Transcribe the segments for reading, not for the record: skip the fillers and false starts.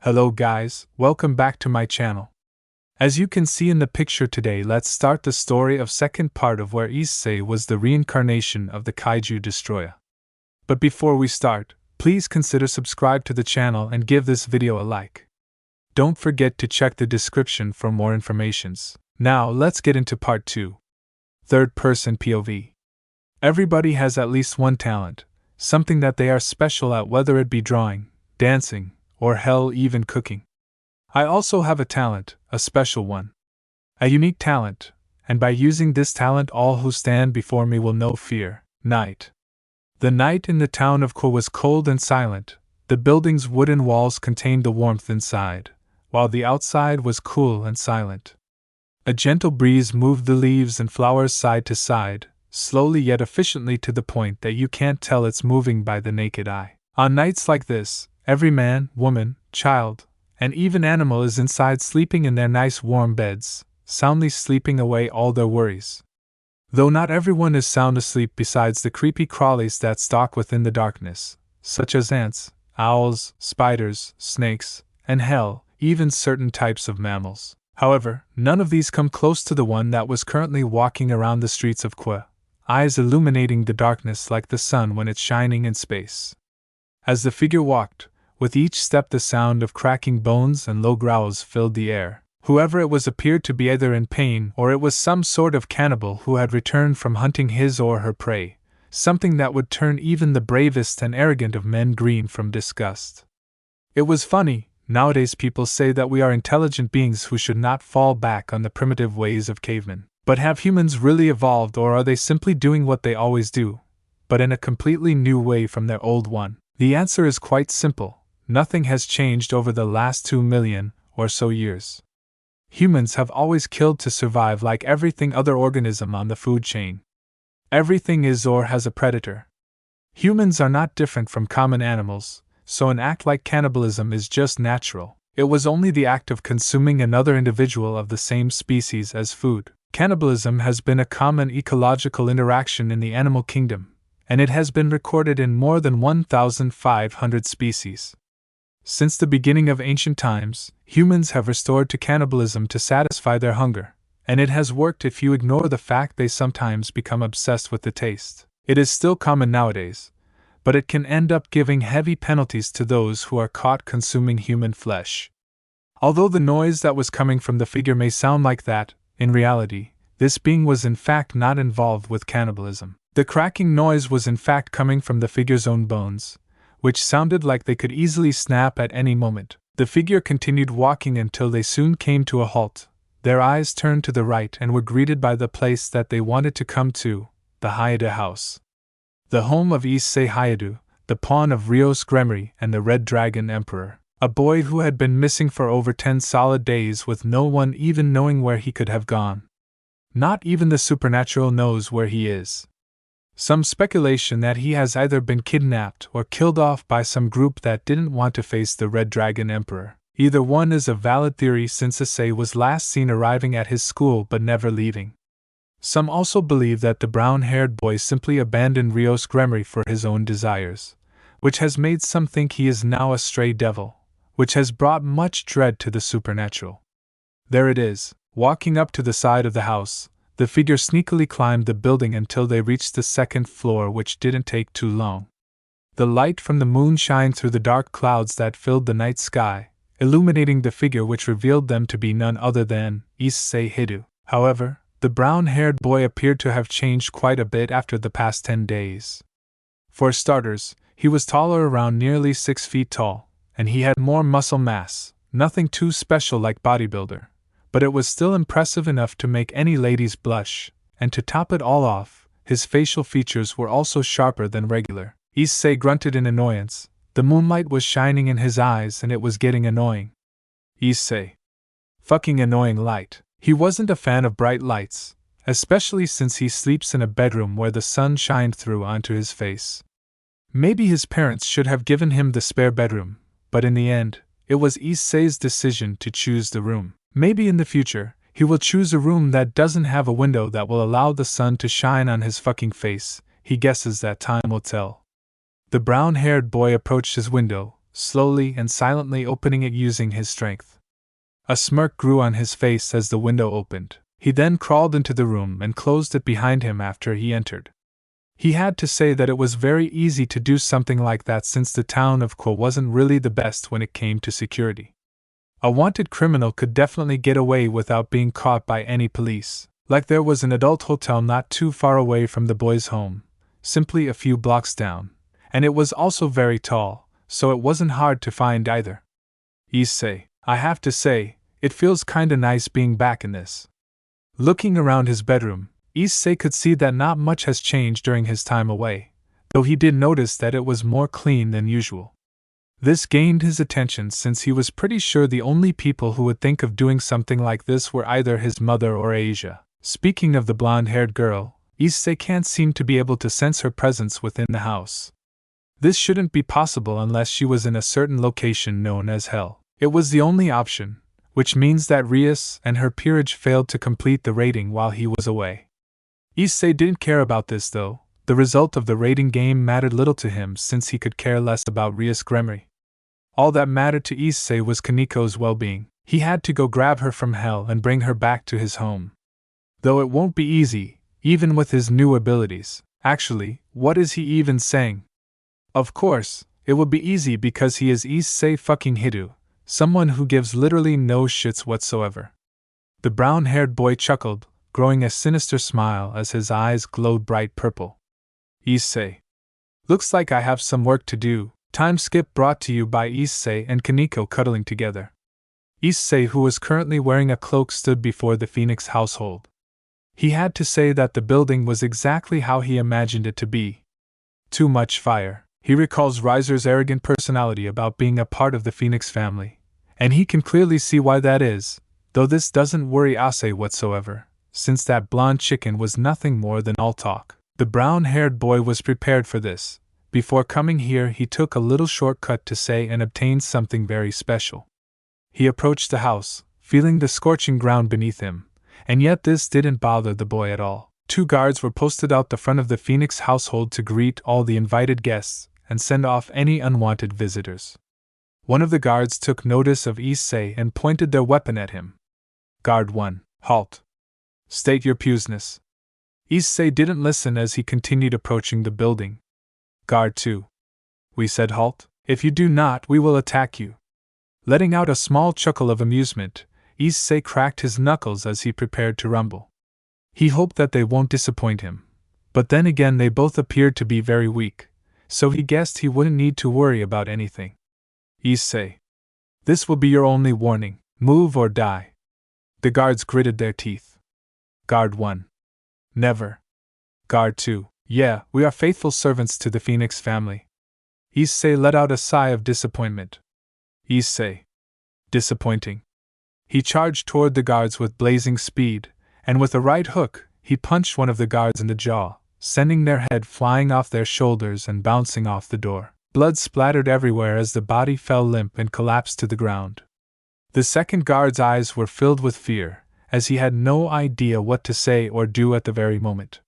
Hello guys, welcome back to my channel. As you can see in the picture today, let's start the story of second part of where Issei was the reincarnation of the Kaiju Destoroyah. But before we start, please consider subscribe to the channel and give this video a like. Don't forget to check the description for more informations. Now let's get into part 2. Third person POV. Everybody has at least one talent, something that they are special at, whether it be drawing, dancing, or hell, even cooking. I also have a talent, a special one. A unique talent, and by using this talent all who stand before me will know fear. Night. The night in the town of Ko was cold and silent. The building's wooden walls contained the warmth inside, while the outside was cool and silent. A gentle breeze moved the leaves and flowers side to side, slowly yet efficiently, to the point that you can't tell it's moving by the naked eye. On nights like this, every man, woman, child, and even animal is inside sleeping in their nice warm beds, soundly sleeping away all their worries. Though not everyone is sound asleep besides the creepy crawlies that stalk within the darkness, such as ants, owls, spiders, snakes, and hell, even certain types of mammals. However, none of these come close to the one that was currently walking around the streets of Kwa, eyes illuminating the darkness like the sun when it's shining in space. As the figure walked, with each step the sound of cracking bones and low growls filled the air. Whoever it was appeared to be either in pain or it was some sort of cannibal who had returned from hunting his or her prey, something that would turn even the bravest and arrogant of men green from disgust. It was funny, nowadays people say that we are intelligent beings who should not fall back on the primitive ways of cavemen. But have humans really evolved, or are they simply doing what they always do, but in a completely new way from their old one? The answer is quite simple. Nothing has changed over the last 2 million or so years. Humans have always killed to survive, like everything other organism on the food chain. Everything is or has a predator. Humans are not different from common animals, so an act like cannibalism is just natural. It was only the act of consuming another individual of the same species as food. Cannibalism has been a common ecological interaction in the animal kingdom, and it has been recorded in more than 1,500 species. Since the beginning of ancient times, humans have resorted to cannibalism to satisfy their hunger, and it has worked if you ignore the fact they sometimes become obsessed with the taste. It is still common nowadays, but it can end up giving heavy penalties to those who are caught consuming human flesh. Although the noise that was coming from the figure may sound like that, in reality, this being was in fact not involved with cannibalism. The cracking noise was in fact coming from the figure's own bones, which sounded like they could easily snap at any moment. The figure continued walking until they soon came to a halt. Their eyes turned to the right and were greeted by the place that they wanted to come to, the Hayadu house. The home of Issei Hayadu, the pawn of Ryo's Gremry and the Red Dragon Emperor. A boy who had been missing for over 10 solid days, with no one even knowing where he could have gone. Not even the supernatural knows where he is. Some speculation that he has either been kidnapped or killed off by some group that didn't want to face the Red Dragon Emperor. Either one is a valid theory, since Issei was last seen arriving at his school but never leaving. Some also believe that the brown-haired boy simply abandoned Ryo's Gremry for his own desires, which has made some think he is now a stray devil, which has brought much dread to the supernatural. There it is, walking up to the side of the house. The figure sneakily climbed the building until they reached the second floor, which didn't take too long. The light from the moon shined through the dark clouds that filled the night sky, illuminating the figure, which revealed them to be none other than Issei Hayadu. However, the brown-haired boy appeared to have changed quite a bit after the past 10 days. For starters, he was taller, around nearly 6 feet tall, and he had more muscle mass, nothing too special like bodybuilder, but it was still impressive enough to make any ladies blush, and to top it all off, his facial features were also sharper than regular. Issei grunted in annoyance. The moonlight was shining in his eyes and it was getting annoying. Issei. Fucking annoying light. He wasn't a fan of bright lights, especially since he sleeps in a bedroom where the sun shined through onto his face. Maybe his parents should have given him the spare bedroom, but in the end, it was Issei's decision to choose the room. Maybe in the future, he will choose a room that doesn't have a window that will allow the sun to shine on his fucking face. He guesses that time will tell. The brown-haired boy approached his window, slowly and silently opening it using his strength. A smirk grew on his face as the window opened. He then crawled into the room and closed it behind him after he entered. He had to say that it was very easy to do something like that since the town of Kwa wasn't really the best when it came to security. A wanted criminal could definitely get away without being caught by any police. Like there was an adult hotel not too far away from the boy's home, simply a few blocks down, and it was also very tall, so it wasn't hard to find either. Issei, I have to say, it feels kinda nice being back in this. Looking around his bedroom, Issei could see that not much has changed during his time away, though he did notice that it was more clean than usual. This gained his attention since he was pretty sure the only people who would think of doing something like this were either his mother or Asia. Speaking of the blonde-haired girl, Issei can't seem to be able to sense her presence within the house. This shouldn't be possible unless she was in a certain location known as Hell. It was the only option, which means that Rias and her peerage failed to complete the rating while he was away. Issei didn't care about this though. The result of the rating game mattered little to him since he could care less about Rias Gremory. All that mattered to Issei was Kaniko's well-being. He had to go grab her from Hell and bring her back to his home. Though it won't be easy, even with his new abilities. Actually, what is he even saying? Of course, it will be easy because he is Issei fucking Hidu, someone who gives literally no shits whatsoever. The brown-haired boy chuckled, growing a sinister smile as his eyes glowed bright purple. Issei. Looks like I have some work to do. Time skip brought to you by Issei and Kaniko cuddling together. Issei, who was currently wearing a cloak, stood before the Phoenix household. He had to say that the building was exactly how he imagined it to be. Too much fire. He recalls Riser's arrogant personality about being a part of the Phoenix family, and he can clearly see why that is, though this doesn't worry Issei whatsoever, since that blonde chicken was nothing more than all talk. The brown-haired boy was prepared for this. Before coming here, he took a little shortcut to Issei and obtained something very special. He approached the house, feeling the scorching ground beneath him, and yet this didn't bother the boy at all. 2 guards were posted out the front of the Phoenix household to greet all the invited guests and send off any unwanted visitors. One of the guards took notice of Issei and pointed their weapon at him. Guard 1, halt. State your puseness. Issei didn't listen as he continued approaching the building. Guard 2. We said halt. If you do not, we will attack you. Letting out a small chuckle of amusement, Issei cracked his knuckles as he prepared to rumble. He hoped that they won't disappoint him, but then again they both appeared to be very weak, so he guessed he wouldn't need to worry about anything. Issei. This will be your only warning, move or die. The guards gritted their teeth. Guard 1. Never. Guard 2. Yeah, we are faithful servants to the Phoenix family. Issei let out a sigh of disappointment. Issei. Disappointing. He charged toward the guards with blazing speed, and with a right hook, he punched one of the guards in the jaw, sending their head flying off their shoulders and bouncing off the door. Blood splattered everywhere as the body fell limp and collapsed to the ground. The second guard's eyes were filled with fear, as he had no idea what to say or do at the very moment.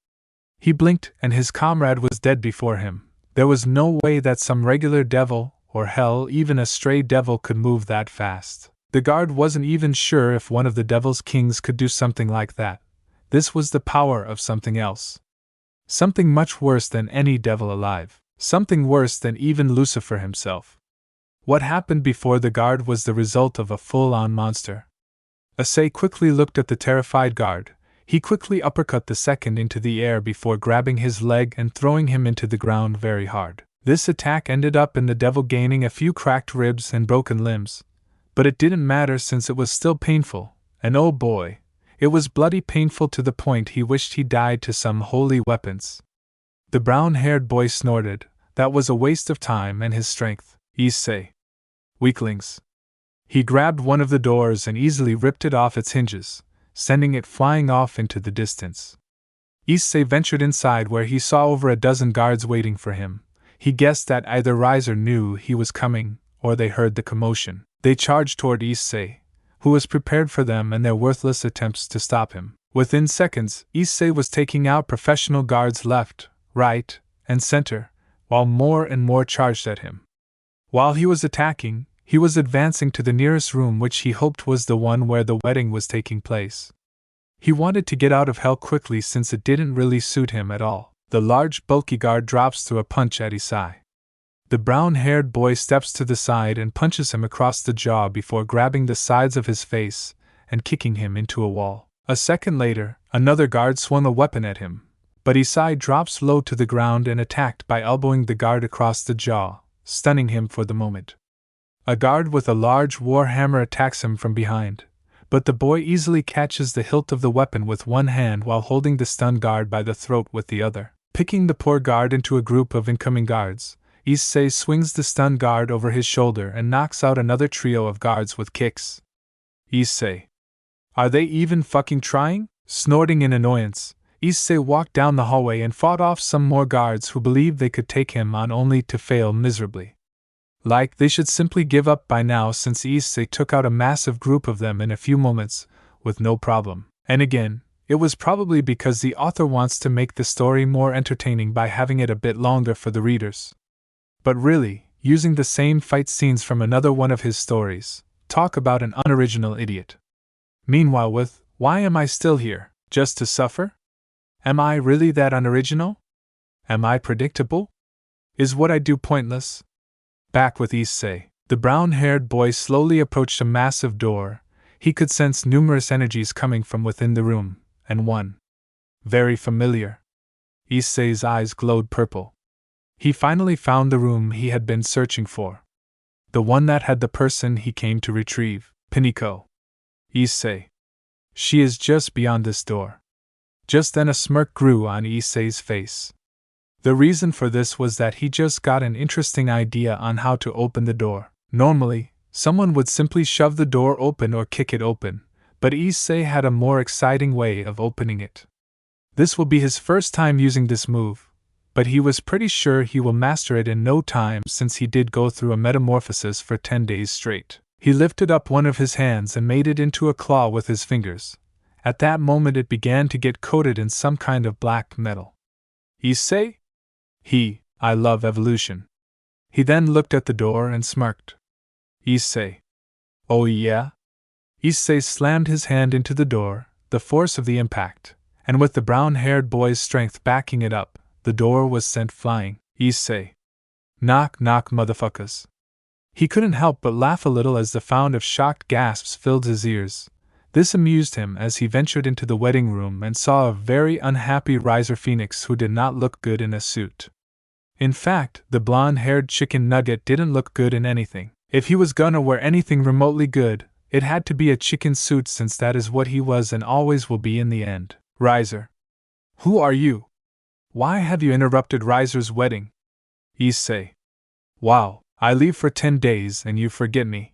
He blinked and his comrade was dead before him. There was no way that some regular devil, or hell, even a stray devil, could move that fast. The guard wasn't even sure if one of the Devil's Kings could do something like that. This was the power of something else. Something much worse than any devil alive. Something worse than even Lucifer himself. What happened before the guard was the result of a full-on monster. Issei quickly looked at the terrified guard. He quickly uppercut the second into the air before grabbing his leg and throwing him into the ground very hard. This attack ended up in the devil gaining a few cracked ribs and broken limbs, but it didn't matter since it was still painful, and oh boy, it was bloody painful to the point he wished he died to some holy weapons. The brown-haired boy snorted. That was a waste of time and his strength. Issei. Weaklings. He grabbed one of the doors and easily ripped it off its hinges, sending it flying off into the distance. Issei ventured inside where he saw over a dozen guards waiting for him. He guessed that either Riser knew he was coming, or they heard the commotion. They charged toward Issei, who was prepared for them and their worthless attempts to stop him. Within seconds, Issei was taking out professional guards left, right, and center, while more and more charged at him. While he was attacking, he was advancing to the nearest room, which he hoped was the one where the wedding was taking place. He wanted to get out of hell quickly since it didn't really suit him at all. The large, bulky guard drops through a punch at Issei. The brown-haired boy steps to the side and punches him across the jaw before grabbing the sides of his face and kicking him into a wall. A second later, another guard swung a weapon at him, but Issei drops low to the ground and attacked by elbowing the guard across the jaw, stunning him for the moment. A guard with a large war hammer attacks him from behind, but the boy easily catches the hilt of the weapon with one hand while holding the stunned guard by the throat with the other. Picking the poor guard into a group of incoming guards, Issei swings the stunned guard over his shoulder and knocks out another trio of guards with kicks. Issei. Are they even fucking trying? Snorting in annoyance, Issei walked down the hallway and fought off some more guards who believed they could take him on only to fail miserably. Like they should simply give up by now, since Issei took out a massive group of them in a few moments, with no problem. And again, it was probably because the author wants to make the story more entertaining by having it a bit longer for the readers. But really, using the same fight scenes from another one of his stories, talk about an unoriginal idiot. Meanwhile with, why am I still here, just to suffer? Am I really that unoriginal? Am I predictable? Is what I do pointless? Back with Issei, the brown-haired boy slowly approached a massive door. He could sense numerous energies coming from within the room, and one. Very familiar. Issei's eyes glowed purple. He finally found the room he had been searching for. The one that had the person he came to retrieve, Piniko. Issei. She is just beyond this door. Just then a smirk grew on Issei's face. The reason for this was that he just got an interesting idea on how to open the door. Normally, someone would simply shove the door open or kick it open, but Issei had a more exciting way of opening it. This will be his first time using this move, but he was pretty sure he will master it in no time, since he did go through a metamorphosis for 10 days straight. He lifted up one of his hands and made it into a claw with his fingers. At that moment it began to get coated in some kind of black metal. Issei? I love evolution. He then looked at the door and smirked. Issei. Oh yeah? Issei slammed his hand into the door, the force of the impact, and with the brown-haired boy's strength backing it up, the door was sent flying. Issei. Knock knock motherfuckers. He couldn't help but laugh a little as the sound of shocked gasps filled his ears. This amused him as he ventured into the wedding room and saw a very unhappy Riser Phoenix who did not look good in a suit. In fact, the blonde-haired chicken nugget didn't look good in anything. If he was gonna wear anything remotely good, it had to be a chicken suit, since that is what he was and always will be in the end. Riser. Who are you? Why have you interrupted Riser's wedding? Issei. Wow, I leave for 10 days and you forget me.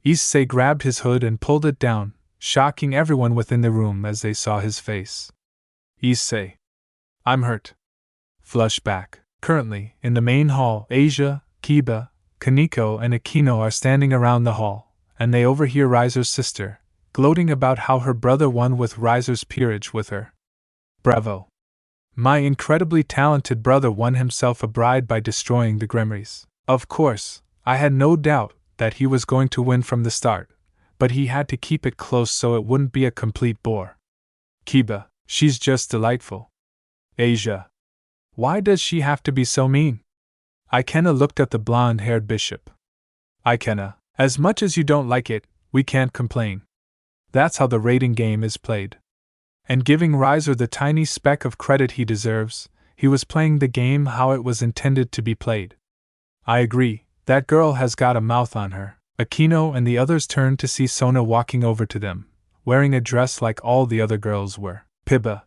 Issei grabbed his hood and pulled it down, shocking everyone within the room as they saw his face. Issei. I'm hurt. Flashback. Currently, in the main hall, Asia, Kiba, Kaneko and Akino are standing around the hall, and they overhear Riser's sister, gloating about how her brother won with Riser's peerage with her. Bravo! My incredibly talented brother won himself a bride by destroying the Gremries. Of course, I had no doubt that he was going to win from the start, but he had to keep it close so it wouldn't be a complete bore. Kiba, she's just delightful. Asia. Why does she have to be so mean? Ikena looked at the blonde-haired bishop. Ikena, as much as you don't like it, we can't complain. That's how the rating game is played. And giving Riser the tiny speck of credit he deserves, he was playing the game how it was intended to be played. I agree, that girl has got a mouth on her. Akino and the others turned to see Sona walking over to them, wearing a dress like all the other girls were. Piba.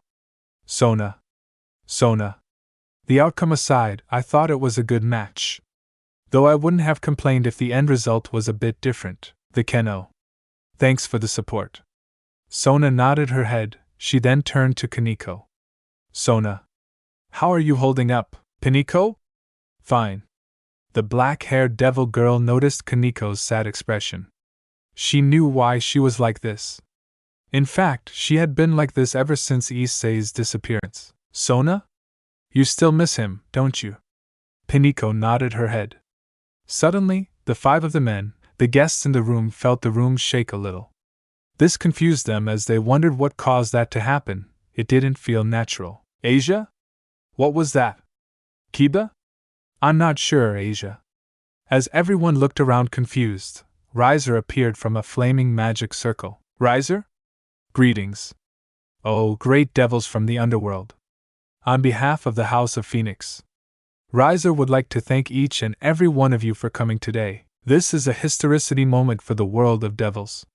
Sona. The outcome aside, I thought it was a good match. Though I wouldn't have complained if the end result was a bit different. The Keno. Thanks for the support. Sona nodded her head. She then turned to Kaneko. Sona. How are you holding up, Piniko? Fine. The black-haired devil girl noticed Kaneko's sad expression. She knew why she was like this. In fact, she had been like this ever since Issei's disappearance. Sona? You still miss him, don't you? Piniko nodded her head. Suddenly, the five of the men, the guests in the room, felt the room shake a little. This confused them as they wondered what caused that to happen. It didn't feel natural. Asia? What was that? Kiba? I'm not sure, Asia. As everyone looked around confused, Riser appeared from a flaming magic circle. Riser? Greetings. Oh, great devils from the underworld. On behalf of the House of Phoenix, Riser would like to thank each and every one of you for coming today. This is a historicity moment for the world of devils.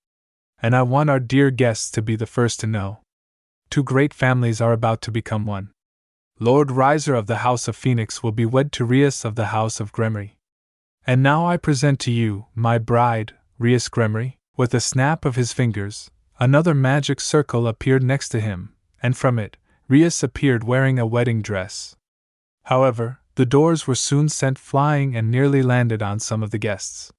And I want our dear guests to be the first to know. Two great families are about to become one. Lord Riser of the House of Phoenix will be wed to Rias of the House of Gremory. And now I present to you my bride, Rias Gremory. With a snap of his fingers, another magic circle appeared next to him, and from it, Rias appeared wearing a wedding dress. However, the doors were soon sent flying and nearly landed on some of the guests.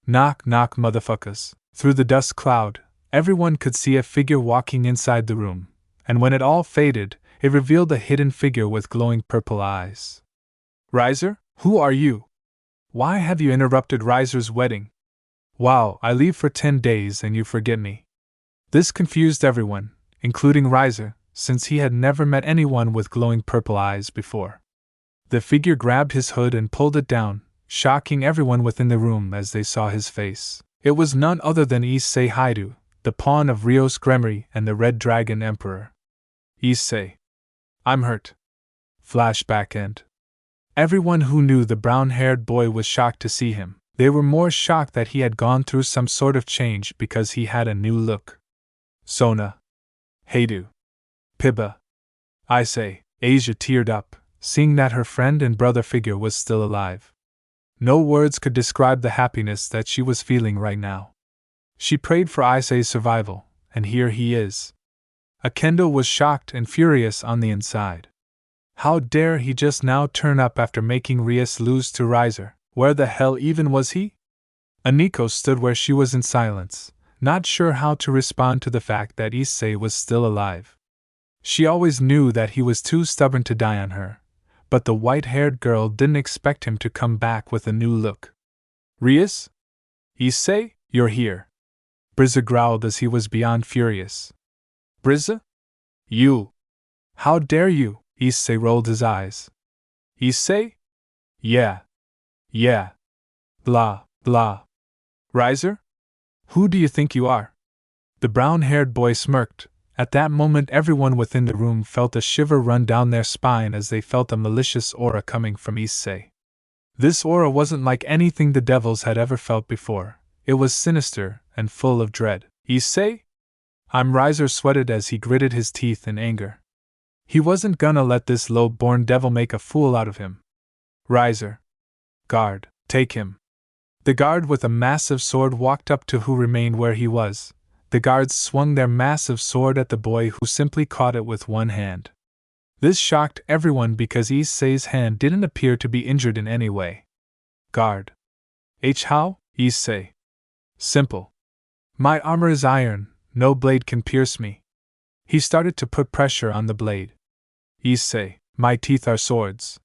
Knock, knock, motherfuckers. Through the dust cloud, everyone could see a figure walking inside the room, and when it all faded, it revealed a hidden figure with glowing purple eyes. Riser, who are you? Why have you interrupted Riser's wedding? Wow, I leave for 10 days and you forget me. This confused everyone, including Riser, since he had never met anyone with glowing purple eyes before. The figure grabbed his hood and pulled it down, shocking everyone within the room as they saw his face. It was none other than Issei Haidu, the pawn of Rios Gremory and the Red Dragon Emperor. Issei. I'm hurt. Flashback end. Everyone who knew the brown-haired boy was shocked to see him. They were more shocked that he had gone through some sort of change because he had a new look. Sona. Haidu. Piba. Issei. Asia teared up, seeing that her friend and brother figure was still alive. No words could describe the happiness that she was feeling right now. She prayed for Issei's survival, and here he is. Akendo was shocked and furious on the inside. How dare he just now turn up after making Rias lose to Riser? Where the hell even was he? Aniko stood where she was in silence, not sure how to respond to the fact that Issei was still alive. She always knew that he was too stubborn to die on her, but the white-haired girl didn't expect him to come back with a new look. Rias? Issei, you're here. Brizza growled as he was beyond furious. Brizza? You! How dare you? Issei rolled his eyes. Issei? Yeah. Blah, blah. Riser? Who do you think you are? The brown-haired boy smirked. At that moment everyone within the room felt a shiver run down their spine as they felt a malicious aura coming from Issei. This aura wasn't like anything the devils had ever felt before. It was sinister and full of dread. Issei? Riser sweated as he gritted his teeth in anger. He wasn't gonna let this low-born devil make a fool out of him. Riser. Guard, take him. The guard with a massive sword walked up to who remained where he was. The guards swung their massive sword at the boy who simply caught it with one hand. This shocked everyone because Issei's hand didn't appear to be injured in any way. Guard. How? Issei. Simple. My armor is iron, no blade can pierce me. He started to put pressure on the blade. Issei, my teeth are swords.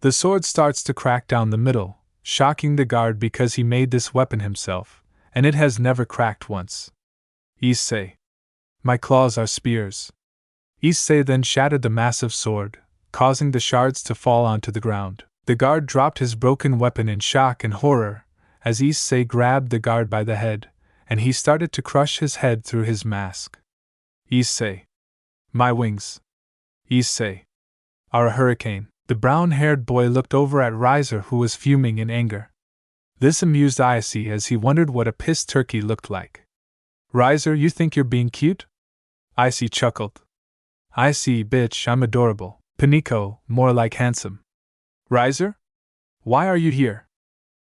The sword starts to crack down the middle, shocking the guard because he made this weapon himself, and it has never cracked once. Issei. My claws are spears. Issei then shattered the massive sword, causing the shards to fall onto the ground. The guard dropped his broken weapon in shock and horror, as Issei grabbed the guard by the head, and he started to crush his head through his mask. Issei. My wings. Issei. Are a hurricane. The brown-haired boy looked over at Riser who was fuming in anger. This amused Issei as he wondered what a pissed turkey looked like. Riser, you think you're being cute? Issei chuckled. Issei, bitch, I'm adorable. Paniko, more like handsome. Riser? Why are you here?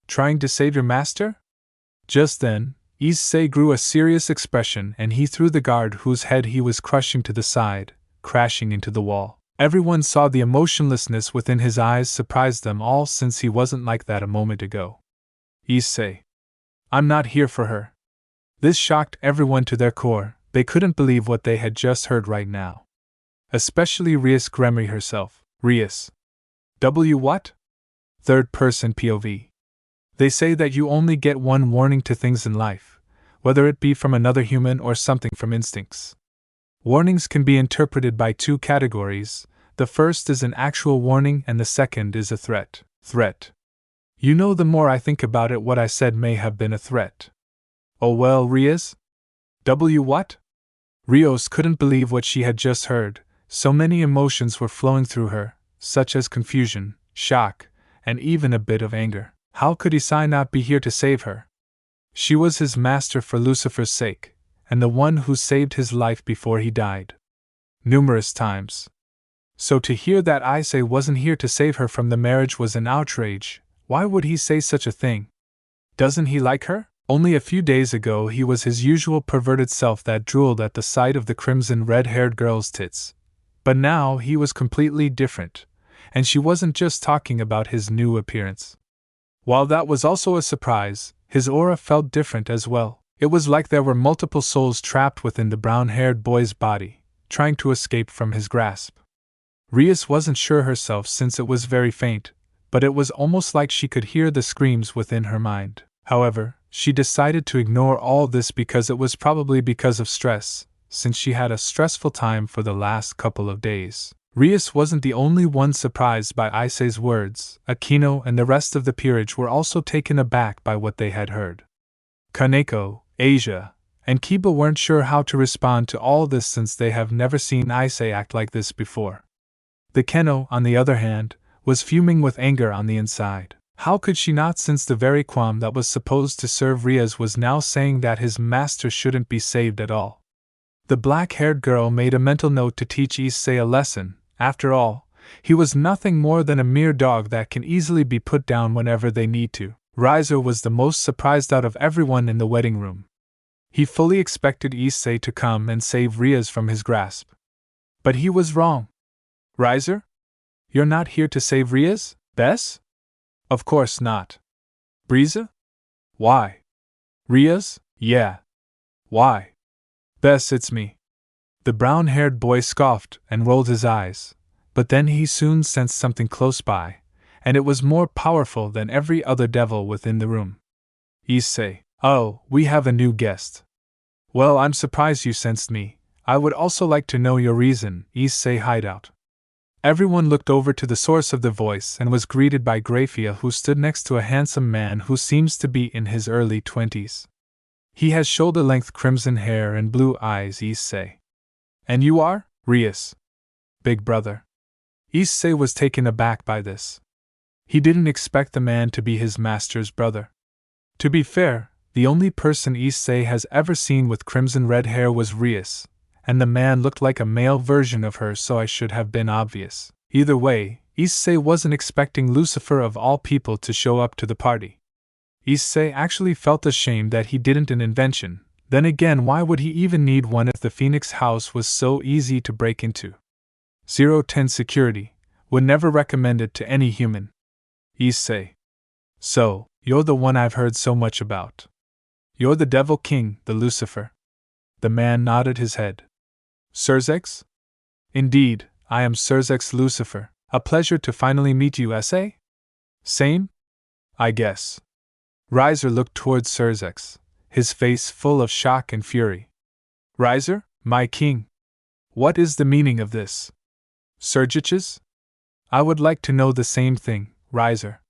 Trying to save your master? Just then, Issei grew a serious expression and he threw the guard whose head he was crushing to the side, crashing into the wall. Everyone saw the emotionlessness within his eyes surprised them all since he wasn't like that a moment ago. Issei. I'm not here for her. This shocked everyone to their core. They couldn't believe what they had just heard right now. Especially Rias Gremory herself. Rias. What? Third person POV. They say that you only get one warning to things in life, whether it be from another human or something from instincts. Warnings can be interpreted by two categories. The first is an actual warning and the second is a threat. Threat. You know, the more I think about it, what I said may have been a threat. Oh well, Rios? What? Rios couldn't believe what she had just heard. So many emotions were flowing through her, such as confusion, shock, and even a bit of anger. How could Issei not be here to save her? She was his master for Lucifer's sake, and the one who saved his life before he died. Numerous times. So to hear that Issei wasn't here to save her from the marriage was an outrage. Why would he say such a thing? Doesn't he like her? Only a few days ago he was his usual perverted self that drooled at the sight of the crimson red-haired girl's tits. But now he was completely different, and she wasn't just talking about his new appearance. While that was also a surprise, his aura felt different as well. It was like there were multiple souls trapped within the brown-haired boy's body, trying to escape from his grasp. Rios wasn't sure herself since it was very faint, but it was almost like she could hear the screams within her mind. However, she decided to ignore all this because it was probably because of stress, since she had a stressful time for the last couple of days. Rios wasn't the only one surprised by Issei's words. Aquino and the rest of the peerage were also taken aback by what they had heard. Kaneko, Asia, and Kiba weren't sure how to respond to all this since they have never seen Issei act like this before. The Keno, on the other hand, was fuming with anger on the inside. How could she not, since the very Quam that was supposed to serve Rios was now saying that his master shouldn't be saved at all? The black-haired girl made a mental note to teach Issei a lesson. After all, he was nothing more than a mere dog that can easily be put down whenever they need to. Riser was the most surprised out of everyone in the wedding room. He fully expected Issei to come and save Rios from his grasp. But he was wrong. Riser? You're not here to save Rios, Bess? Of course not. Breeza? Why? Rios? Yeah. Why? Bess, it's me. The brown-haired boy scoffed and rolled his eyes, but then he soon sensed something close by, and it was more powerful than every other devil within the room. Issei, oh, we have a new guest. Well, I'm surprised you sensed me. I would also like to know your reason, Issei hideout. Everyone looked over to the source of the voice and was greeted by Graphia, who stood next to a handsome man who seems to be in his early 20s. He has shoulder-length crimson hair and blue eyes, Issei. And you are? Rios. Big brother. Issei was taken aback by this. He didn't expect the man to be his master's brother. To be fair, the only person Issei has ever seen with crimson red hair was Rios, and the man looked like a male version of her, so I should have been obvious. Either way, Issei wasn't expecting Lucifer of all people to show up to the party. Issei actually felt ashamed that he didn't an invention. Then again, why would he even need one if the Phoenix house was so easy to break into? 010 security would never recommend it to any human. Issei. So, you're the one I've heard so much about. You're the Devil King, the Lucifer. The man nodded his head. Surzex? Indeed, I am Surzex Lucifer. A pleasure to finally meet you, Issei? Same? I guess. Riser looked towards Surzex, his face full of shock and fury. Riser, my king? What is the meaning of this? Surgiches? I would like to know the same thing, Riser.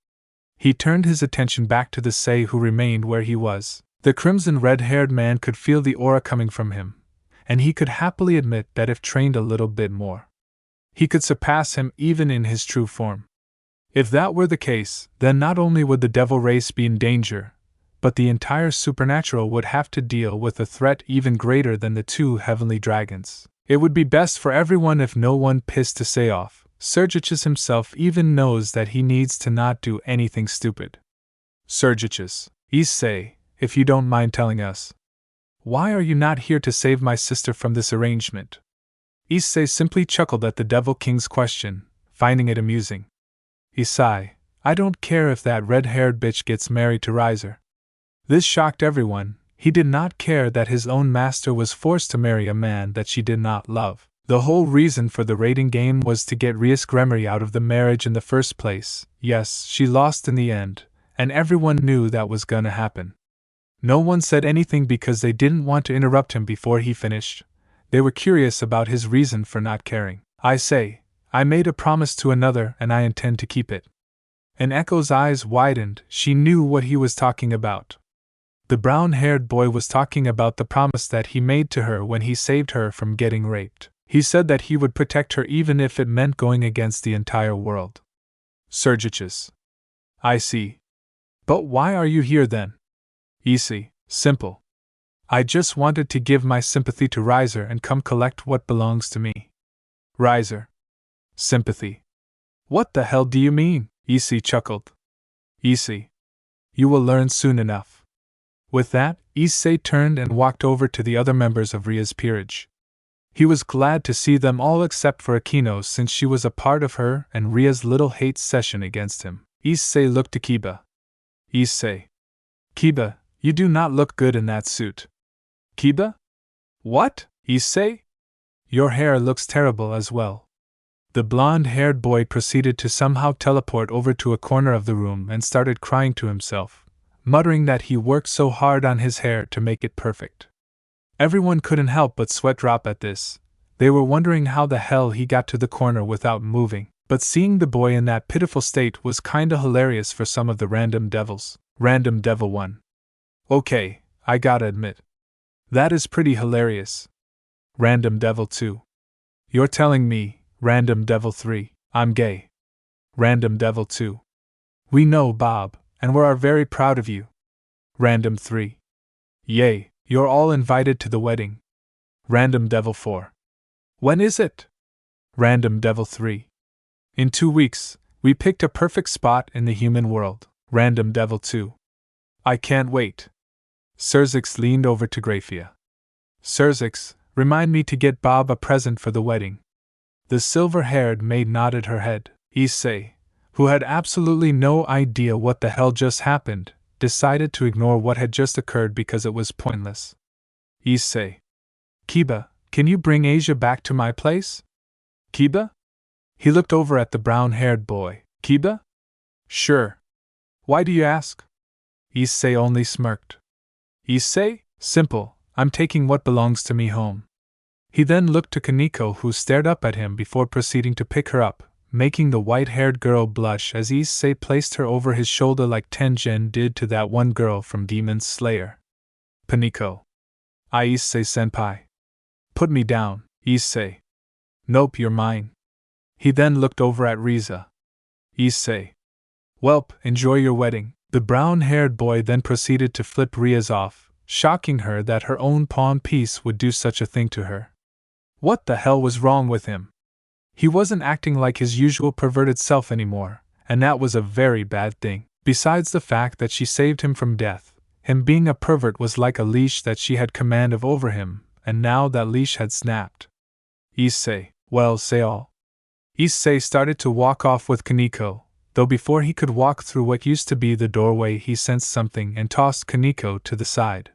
He turned his attention back to the Sei who remained where he was. The crimson red-haired man could feel the aura coming from him, and he could happily admit that if trained a little bit more, he could surpass him even in his true form. If that were the case, then not only would the devil race be in danger, but the entire supernatural would have to deal with a threat even greater than the two heavenly dragons. It would be best for everyone if no one pissed Issei off. Surgiches himself even knows that he needs to not do anything stupid. Surgiches, Issei, if you don't mind telling us, why are you not here to save my sister from this arrangement? Issei simply chuckled at the Devil King's question, finding it amusing. Issei, I don't care if that red-haired bitch gets married to Riser. This shocked everyone. He did not care that his own master was forced to marry a man that she did not love. The whole reason for the raiding game was to get Rios Gremory out of the marriage in the first place. Yes, she lost in the end, and everyone knew that was gonna happen. No one said anything because they didn't want to interrupt him before he finished. They were curious about his reason for not caring. I say, I made a promise to another and I intend to keep it. And Echo's eyes widened, she knew what he was talking about. The brown-haired boy was talking about the promise that he made to her when he saved her from getting raped. He said that he would protect her even if it meant going against the entire world. Sergiches. I see. But why are you here then? Issei, simple. I just wanted to give my sympathy to Riser and come collect what belongs to me. Riser. Sympathy. What the hell do you mean? Issei chuckled. Issei. You will learn soon enough. With that, Issei turned and walked over to the other members of Ria's peerage. He was glad to see them all except for Akino since she was a part of her and Ria's little hate session against him. Issei looked to Kiba. Issei. Kiba, you do not look good in that suit. Kiba? What? Issei? Your hair looks terrible as well. The blonde-haired boy proceeded to somehow teleport over to a corner of the room and started crying to himself, muttering that he worked so hard on his hair to make it perfect. Everyone couldn't help but sweat drop at this. They were wondering how the hell he got to the corner without moving, but seeing the boy in that pitiful state was kinda hilarious for some of the random devils. Random Devil 1. Okay, I gotta admit. That is pretty hilarious. Random Devil 2. You're telling me, Random Devil 3, I'm gay. Random Devil 2. We know, Bob, and we are very proud of you. Random 3. Yay, you're all invited to the wedding. Random Devil 4. When is it? Random Devil 3. In 2 weeks, we picked a perfect spot in the human world. Random Devil 2. I can't wait. Serzix leaned over to Graphia. Serzix, remind me to get Bob a present for the wedding. The silver-haired maid nodded her head. Issei, who had absolutely no idea what the hell just happened, decided to ignore what had just occurred because it was pointless. Issei. Kiba, can you bring Asia back to my place? Kiba? He looked over at the brown-haired boy. Kiba? Sure. Why do you ask? Issei only smirked. Issei? Simple, I'm taking what belongs to me home. He then looked to Kaneko, who stared up at him before proceeding to pick her up, making the white-haired girl blush as Issei placed her over his shoulder like Tengen did to that one girl from Demon Slayer. Kaneko. Issei-senpai. Put me down, Issei. Nope, you're mine. He then looked over at Riza. Issei. Welp, enjoy your wedding. The brown-haired boy then proceeded to flip Ria's off, shocking her that her own pawn piece would do such a thing to her. What the hell was wrong with him? He wasn't acting like his usual perverted self anymore, and that was a very bad thing. Besides the fact that she saved him from death, him being a pervert was like a leash that she had command of over him, and now that leash had snapped. Issei, well, say all. Issei started to walk off with Kaneko, though before he could walk through what used to be the doorway he sensed something and tossed Kaneko to the side.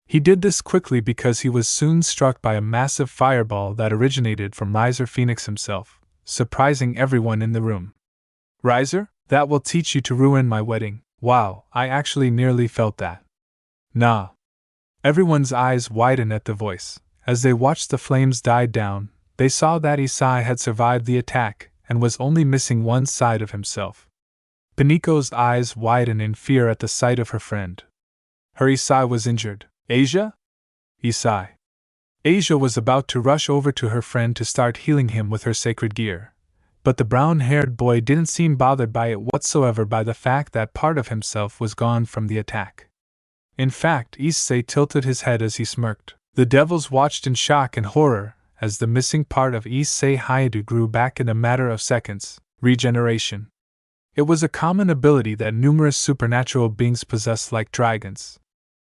He did this quickly because he was soon struck by a massive fireball that originated from Riser Phoenix himself, surprising everyone in the room. Riser, that will teach you to ruin my wedding. Wow, I actually nearly felt that. Nah. Everyone's eyes widened at the voice. As they watched the flames die down, they saw that Issei had survived the attack and was only missing one side of himself. Kaneko's eyes widened in fear at the sight of her friend. Her Issei was injured. Asia? Issei. Asia was about to rush over to her friend to start healing him with her sacred gear, but the brown-haired boy didn't seem bothered by it whatsoever by the fact that part of himself was gone from the attack. In fact, Issei tilted his head as he smirked. The devils watched in shock and horror as the missing part of Issei Hayato grew back in a matter of seconds. Regeneration. It was a common ability that numerous supernatural beings possessed like dragons.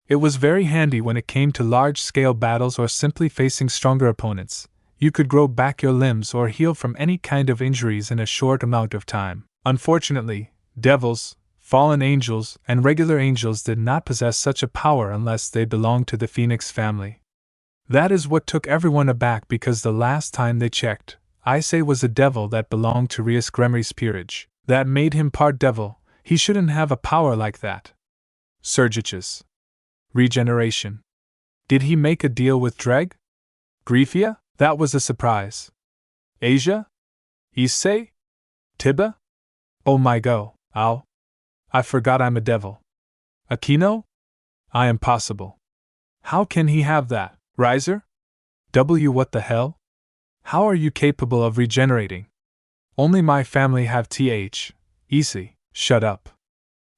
It was very handy when it came to large-scale battles or simply facing stronger opponents. You could grow back your limbs or heal from any kind of injuries in a short amount of time. Unfortunately, devils, fallen angels, and regular angels did not possess such a power unless they belonged to the Phoenix family. That is what took everyone aback because the last time they checked, Issei was a devil that belonged to Rias Gremry's peerage. That made him part devil. He shouldn't have a power like that. Surgiches. Regeneration. Did he make a deal with Dreg? Griefia? That was a surprise. Asia? Issei? Tiba? Oh my go, ow. I forgot I'm a devil. Aquino? I am possible. How can he have that? Riser? What the hell? How are you capable of regenerating? Only my family have th. Issei, shut up.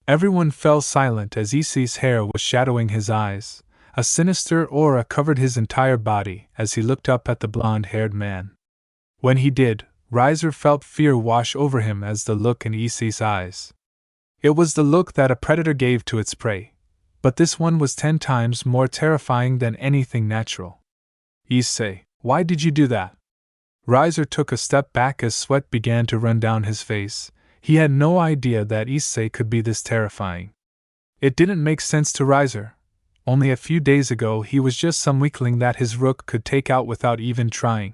Everyone fell silent as Issei's hair was shadowing his eyes. A sinister aura covered his entire body as he looked up at the blonde-haired man. When he did, Riser felt fear wash over him as the look in Issei's eyes. It was the look that a predator gave to its prey, but this one was 10 times more terrifying than anything natural. Issei, why did you do that? Riser took a step back as sweat began to run down his face. He had no idea that Issei could be this terrifying. It didn't make sense to Riser. Only a few days ago he was just some weakling that his rook could take out without even trying.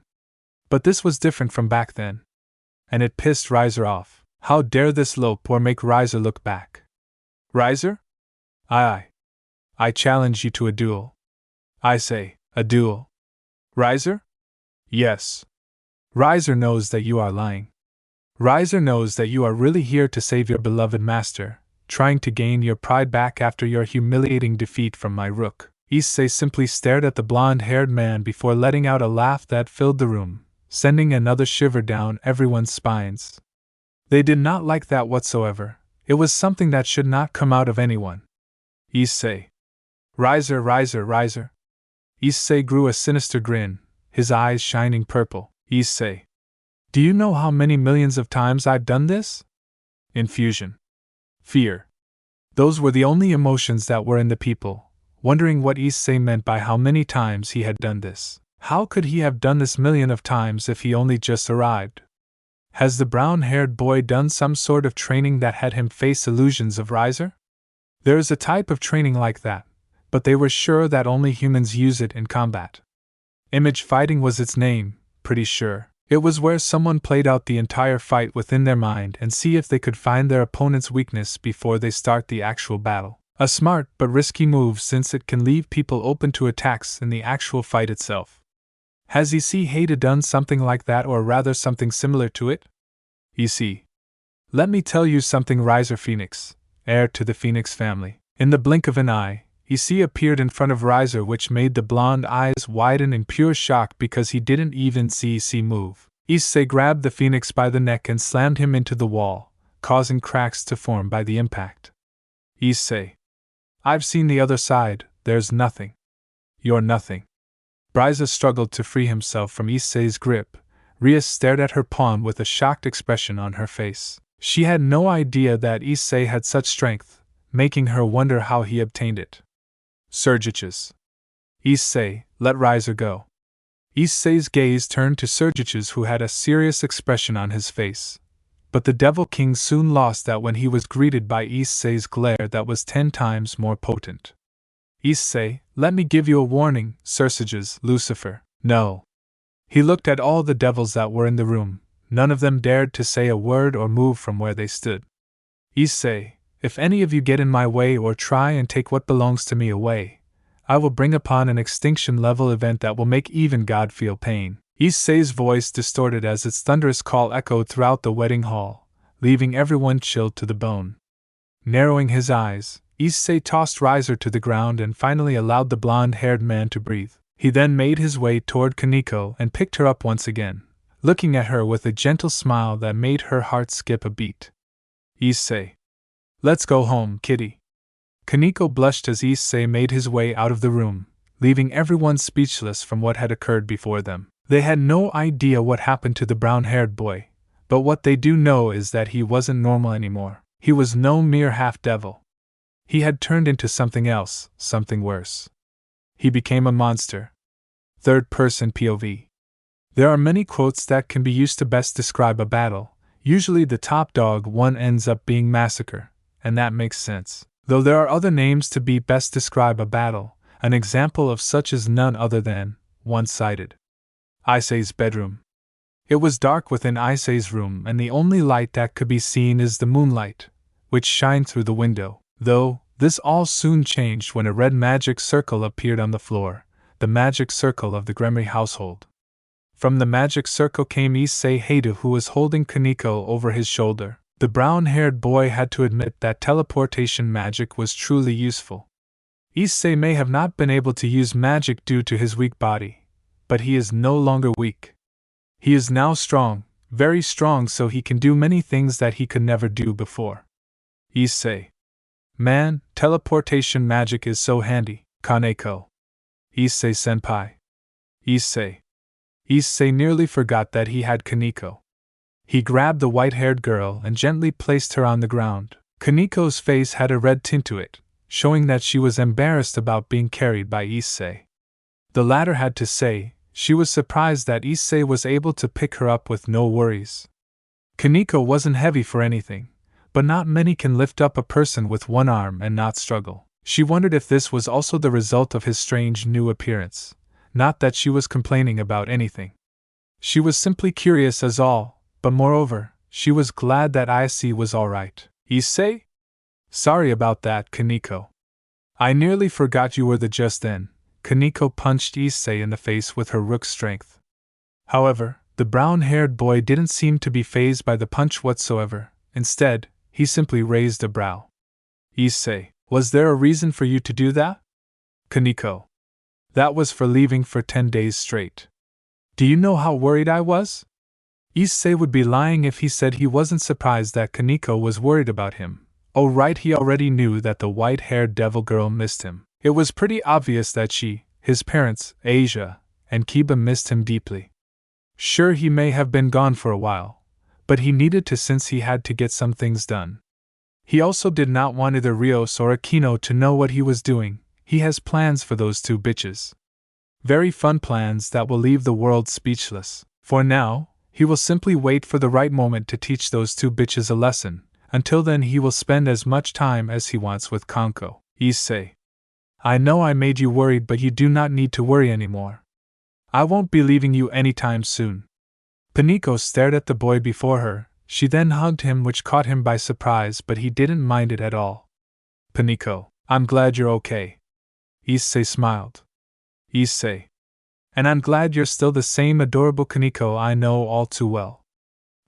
But this was different from back then. And it pissed Riser off. How dare this lope or make Riser look back? Riser? I challenge you to a duel. I say, a duel. Riser? Yes. Riser knows that you are lying. Riser knows that you are really here to save your beloved master, trying to gain your pride back after your humiliating defeat from my rook. Issei simply stared at the blonde-haired man before letting out a laugh that filled the room, sending another shiver down everyone's spines. They did not like that whatsoever. It was something that should not come out of anyone. Issei. Riser. Issei grew a sinister grin, his eyes shining purple. Issei. Do you know how many millions of times I've done this? Infusion. Fear. Those were the only emotions that were in the people, wondering what Issei meant by how many times he had done this. How could he have done this million of times if he only just arrived? Has the brown-haired boy done some sort of training that had him face illusions of Riser? There is a type of training like that, but they were sure that only humans use it in combat. Image fighting was its name, pretty sure. It was where someone played out the entire fight within their mind and see if they could find their opponent's weakness before they start the actual battle. A smart but risky move since it can leave people open to attacks in the actual fight itself. Has Issei done something like that, or rather something similar to it? Issei. Let me tell you something, Riser Phoenix, heir to the Phoenix family. In the blink of an eye, Issei appeared in front of Riser, which made the blonde eyes widen in pure shock because he didn't even see Issei move. Issei grabbed the Phoenix by the neck and slammed him into the wall, causing cracks to form by the impact. Issei. I've seen the other side, there's nothing. You're nothing. Riser struggled to free himself from Issei's grip. Ria stared at her pawn with a shocked expression on her face. She had no idea that Issei had such strength, making her wonder how he obtained it. Surgiches. Issei, let Riser go. Issei's gaze turned to Surgiches, who had a serious expression on his face. But the Devil King soon lost that when he was greeted by Issei's glare that was 10 times more potent. Issei, let me give you a warning, Surgiches, Lucifer. No. He looked at all the devils that were in the room. None of them dared to say a word or move from where they stood. Issei, if any of you get in my way or try and take what belongs to me away, I will bring upon an extinction-level event that will make even God feel pain. Issei's voice distorted as its thunderous call echoed throughout the wedding hall, leaving everyone chilled to the bone. Narrowing his eyes, Issei tossed Riser to the ground and finally allowed the blonde-haired man to breathe. He then made his way toward Kaneko and picked her up once again, looking at her with a gentle smile that made her heart skip a beat. Issei. Let's go home, kitty. Kaneko blushed as Issei made his way out of the room, leaving everyone speechless from what had occurred before them. They had no idea what happened to the brown-haired boy, but what they do know is that he wasn't normal anymore. He was no mere half-devil. He had turned into something else, something worse. He became a monster. Third-person POV. There are many quotes that can be used to best describe a battle. Usually the top dog one ends up being massacre, and that makes sense. Though there are other names to be best describe a battle, an example of such is none other than one-sided. Issei's bedroom. It was dark within Issei's room, and the only light that could be seen is the moonlight, which shined through the window, though this all soon changed when a red magic circle appeared on the floor, the magic circle of the Gremory household. From the magic circle came Issei Heidu, who was holding Kaneko over his shoulder. The brown-haired boy had to admit that teleportation magic was truly useful. Issei may have not been able to use magic due to his weak body, but he is no longer weak. He is now strong, very strong, so he can do many things that he could never do before. Issei. Man, teleportation magic is so handy, Kaneko. Issei-senpai. Issei. Issei nearly forgot that he had Kaneko. He grabbed the white-haired girl and gently placed her on the ground. Kaneko's face had a red tint to it, showing that she was embarrassed about being carried by Issei. The latter had to say, she was surprised that Issei was able to pick her up with no worries. Kaneko wasn't heavy for anything, but not many can lift up a person with one arm and not struggle. She wondered if this was also the result of his strange new appearance. Not that she was complaining about anything. She was simply curious as all, but moreover, she was glad that Issei was alright. Issei? Sorry about that, Kaneko. I nearly forgot you were the just then. Kaneko punched Issei in the face with her rook strength. However, the brown-haired boy didn't seem to be fazed by the punch whatsoever. Instead, he simply raised a brow. Issei, was there a reason for you to do that? Kaneko. That was for leaving for 10 days straight. Do you know how worried I was? Issei would be lying if he said he wasn't surprised that Kaneko was worried about him. Oh right, he already knew that the white-haired devil girl missed him. It was pretty obvious that she, his parents, Asia, and Kiba missed him deeply. Sure, he may have been gone for a while, but he needed to since he had to get some things done. He also did not want either Rios or Akino to know what he was doing. He has plans for those two bitches. Very fun plans that will leave the world speechless. For now, he will simply wait for the right moment to teach those two bitches a lesson. Until then he will spend as much time as he wants with Kanko. Issei. I know I made you worried, but you do not need to worry anymore. I won't be leaving you anytime soon. Kaneko stared at the boy before her. She then hugged him, which caught him by surprise, but he didn't mind it at all. Kaneko, I'm glad you're okay. Issei smiled. Issei. And I'm glad you're still the same adorable Kaneko I know all too well.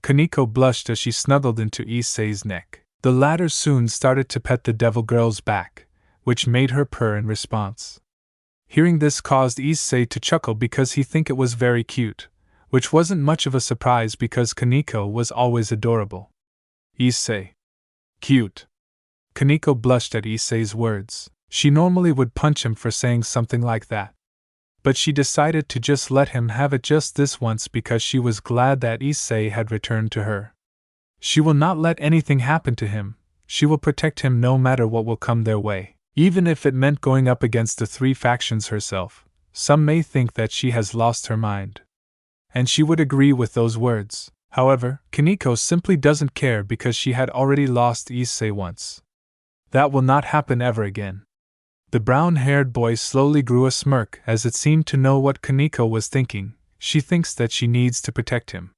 Kaneko blushed as she snuggled into Issei's neck. The latter soon started to pet the devil girl's back, which made her purr in response. Hearing this caused Issei to chuckle because he think it was very cute, which wasn't much of a surprise because Kaneko was always adorable. Issei. Cute. Kaneko blushed at Issei's words. She normally would punch him for saying something like that. But she decided to just let him have it just this once because she was glad that Issei had returned to her. She will not let anything happen to him. She will protect him no matter what will come their way. Even if it meant going up against the three factions herself. Some may think that she has lost her mind. And she would agree with those words. However, Kaneko simply doesn't care because she had already lost Issei once. That will not happen ever again. The brown-haired boy slowly grew a smirk as it seemed to know what Kaneko was thinking. She thinks that she needs to protect him.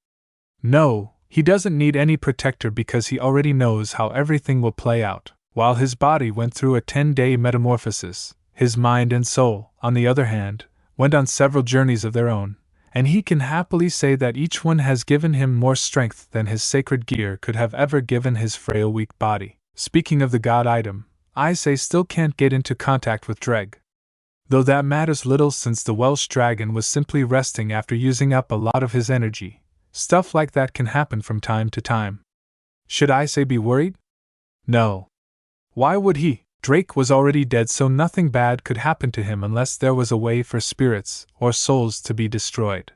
No, he doesn't need any protector because he already knows how everything will play out. While his body went through a 10-day metamorphosis, his mind and soul, on the other hand, went on several journeys of their own, and he can happily say that each one has given him more strength than his sacred gear could have ever given his frail weak body. Speaking of the god item, Issei still can't get into contact with Dreg. Though that matters little since the Welsh dragon was simply resting after using up a lot of his energy. Stuff like that can happen from time to time. Should Issei be worried? No. Why would he? Drake was already dead, so nothing bad could happen to him unless there was a way for spirits or souls to be destroyed.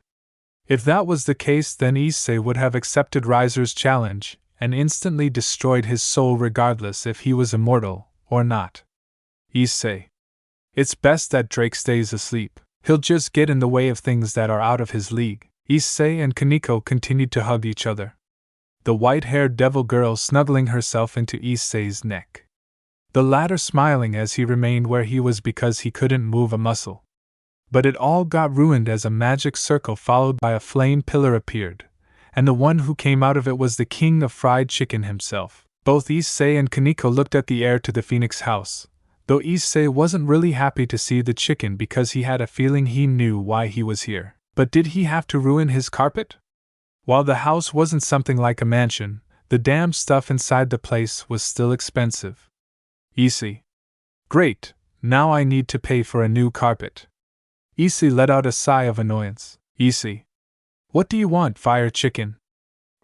If that was the case, then Issei would have accepted Riser's challenge and instantly destroyed his soul regardless if he was immortal or not. Issei. It's best that Drake stays asleep. He'll just get in the way of things that are out of his league. Issei and Kaneko continued to hug each other. The white-haired devil girl snuggling herself into Issei's neck. The latter smiling as he remained where he was because he couldn't move a muscle. But it all got ruined as a magic circle followed by a flame pillar appeared, and the one who came out of it was the king of fried chicken himself. Both Issei and Kaneko looked at the heir to the Phoenix house, though Issei wasn't really happy to see the chicken because he had a feeling he knew why he was here. But did he have to ruin his carpet? While the house wasn't something like a mansion, the damn stuff inside the place was still expensive. Issei. Great, now I need to pay for a new carpet. Issei let out a sigh of annoyance. Issei. What do you want, fire chicken?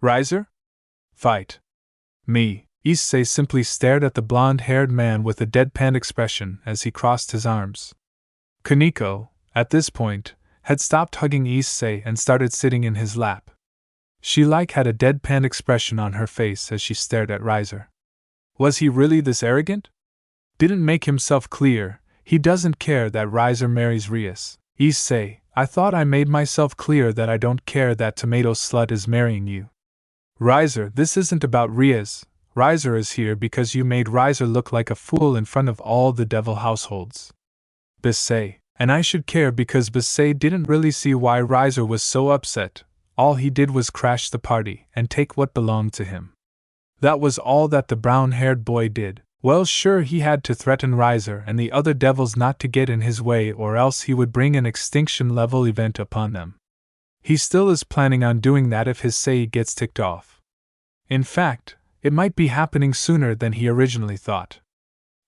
Riser? Fight. Me. Issei simply stared at the blonde-haired man with a deadpan expression as he crossed his arms. Kaneko, at this point, had stopped hugging Issei and started sitting in his lap. She had a deadpan expression on her face as she stared at Riser. Was he really this arrogant? Didn't make himself clear, he doesn't care that Riser marries Rias. Issei, I thought I made myself clear that I don't care that tomato slut is marrying you. Riser, this isn't about Rias. Riser is here because you made Riser look like a fool in front of all the devil households. Issei, and I should care because Issei didn't really see why Riser was so upset. All he did was crash the party and take what belonged to him. That was all that the brown-haired boy did. Well, sure, he had to threaten Riser and the other devils not to get in his way, or else he would bring an extinction-level event upon them. He still is planning on doing that if his Issei gets ticked off. In fact, it might be happening sooner than he originally thought.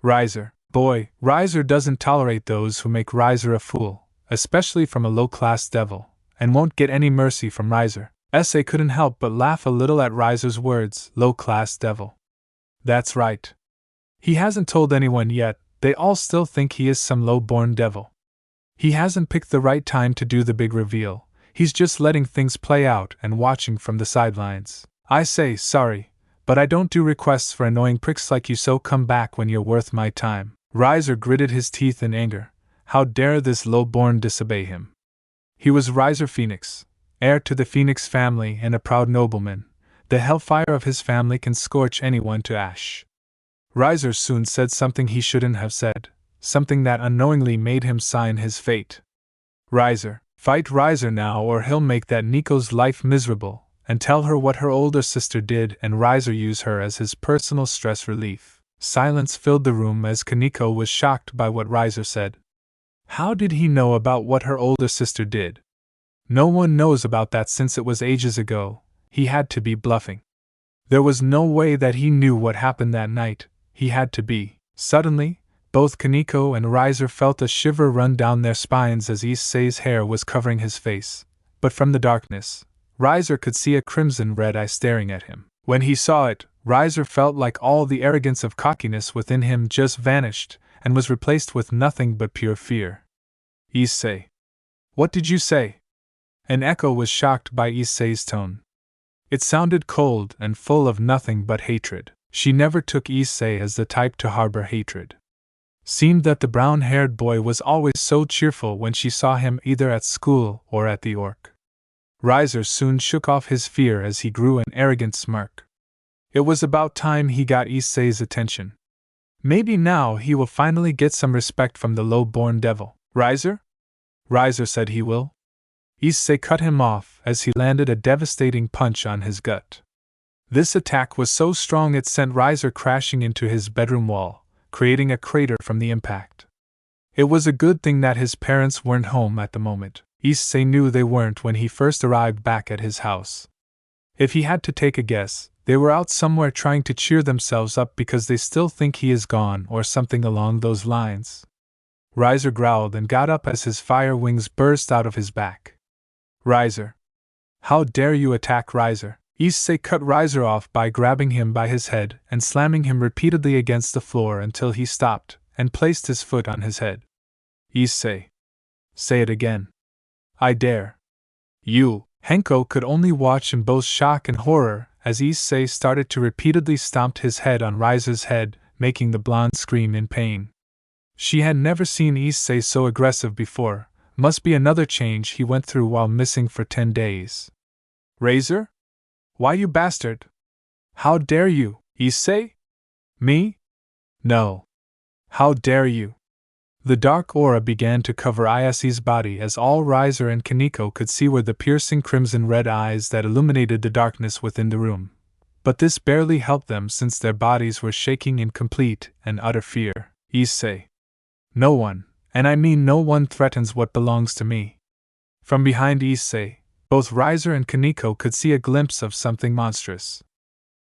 Riser, boy, Riser doesn't tolerate those who make Riser a fool, especially from a low-class devil, and won't get any mercy from Riser. Issei couldn't help but laugh a little at Riser's words, low-class devil. That's right. He hasn't told anyone yet, they all still think he is some low-born devil. He hasn't picked the right time to do the big reveal, he's just letting things play out and watching from the sidelines. I say, sorry, but I don't do requests for annoying pricks like you, so come back when you're worth my time. Riser gritted his teeth in anger. How dare this low-born disobey him? He was Riser Phoenix, heir to the Phoenix family and a proud nobleman. The hellfire of his family can scorch anyone to ash. Riser soon said something he shouldn't have said, something that unknowingly made him sign his fate. Riser, fight Riser now or he'll make that Nico's life miserable, and tell her what her older sister did and Riser use her as his personal stress relief. Silence filled the room as Kaneko was shocked by what Riser said. How did he know about what her older sister did? No one knows about that since it was ages ago. He had to be bluffing. There was no way that he knew what happened that night. He had to be. Suddenly, both Kaneko and Riser felt a shiver run down their spines as Issei's hair was covering his face. But from the darkness, Riser could see a crimson red eye staring at him. When he saw it, Riser felt like all the arrogance of cockiness within him just vanished, and was replaced with nothing but pure fear. Issei. What did you say? An echo was shocked by Issei's tone. It sounded cold and full of nothing but hatred. She never took Issei as the type to harbor hatred. Seemed that the brown-haired boy was always so cheerful when she saw him either at school or at the Orc. Riser soon shook off his fear as he grew an arrogant smirk. It was about time he got Issei's attention. Maybe now he will finally get some respect from the low-born devil. Riser? Riser said he will. Issei cut him off as he landed a devastating punch on his gut. This attack was so strong it sent Riser crashing into his bedroom wall, creating a crater from the impact. It was a good thing that his parents weren't home at the moment. Issei knew they weren't when he first arrived back at his house. If he had to take a guess, they were out somewhere trying to cheer themselves up because they still think he is gone or something along those lines. Riser growled and got up as his fire wings burst out of his back. Riser. How dare you attack Riser? Issei cut Riser off by grabbing him by his head and slamming him repeatedly against the floor until he stopped and placed his foot on his head. Issei. Say it again. I dare. You. Henko could only watch in both shock and horror as Issei started to repeatedly stomp his head on Riser's head, making the blonde scream in pain. She had never seen Issei so aggressive before. Must be another change he went through while missing for 10 days. Razor? Why, you bastard! How dare you, Issei? Me? No. How dare you? The dark aura began to cover Issei's body as all Riser and Kaneko could see were the piercing crimson red eyes that illuminated the darkness within the room. But this barely helped them since their bodies were shaking in complete and utter fear. Issei. No one, and I mean no one, threatens what belongs to me. From behind Issei, both Riser and Kaneko could see a glimpse of something monstrous.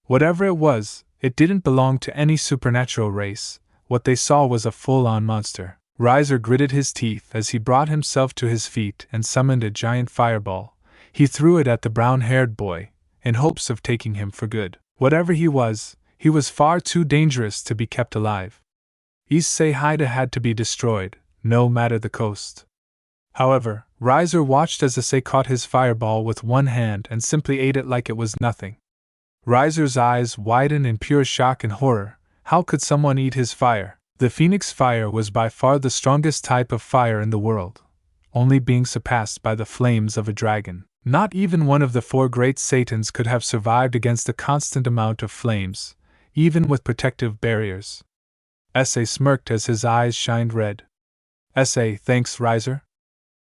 Whatever it was, it didn't belong to any supernatural race. What they saw was a full-on monster. Riser gritted his teeth as he brought himself to his feet and summoned a giant fireball. He threw it at the brown-haired boy, in hopes of taking him for good. Whatever he was far too dangerous to be kept alive. Issei Haida had to be destroyed, no matter the cost. However, Riser watched as Issei caught his fireball with one hand and simply ate it like it was nothing. Riser's eyes widened in pure shock and horror. How could someone eat his fire? The Phoenix fire was by far the strongest type of fire in the world, only being surpassed by the flames of a dragon. Not even one of the 4 great Satans could have survived against a constant amount of flames, even with protective barriers. Issei smirked as his eyes shined red. Issei, thanks, Riser.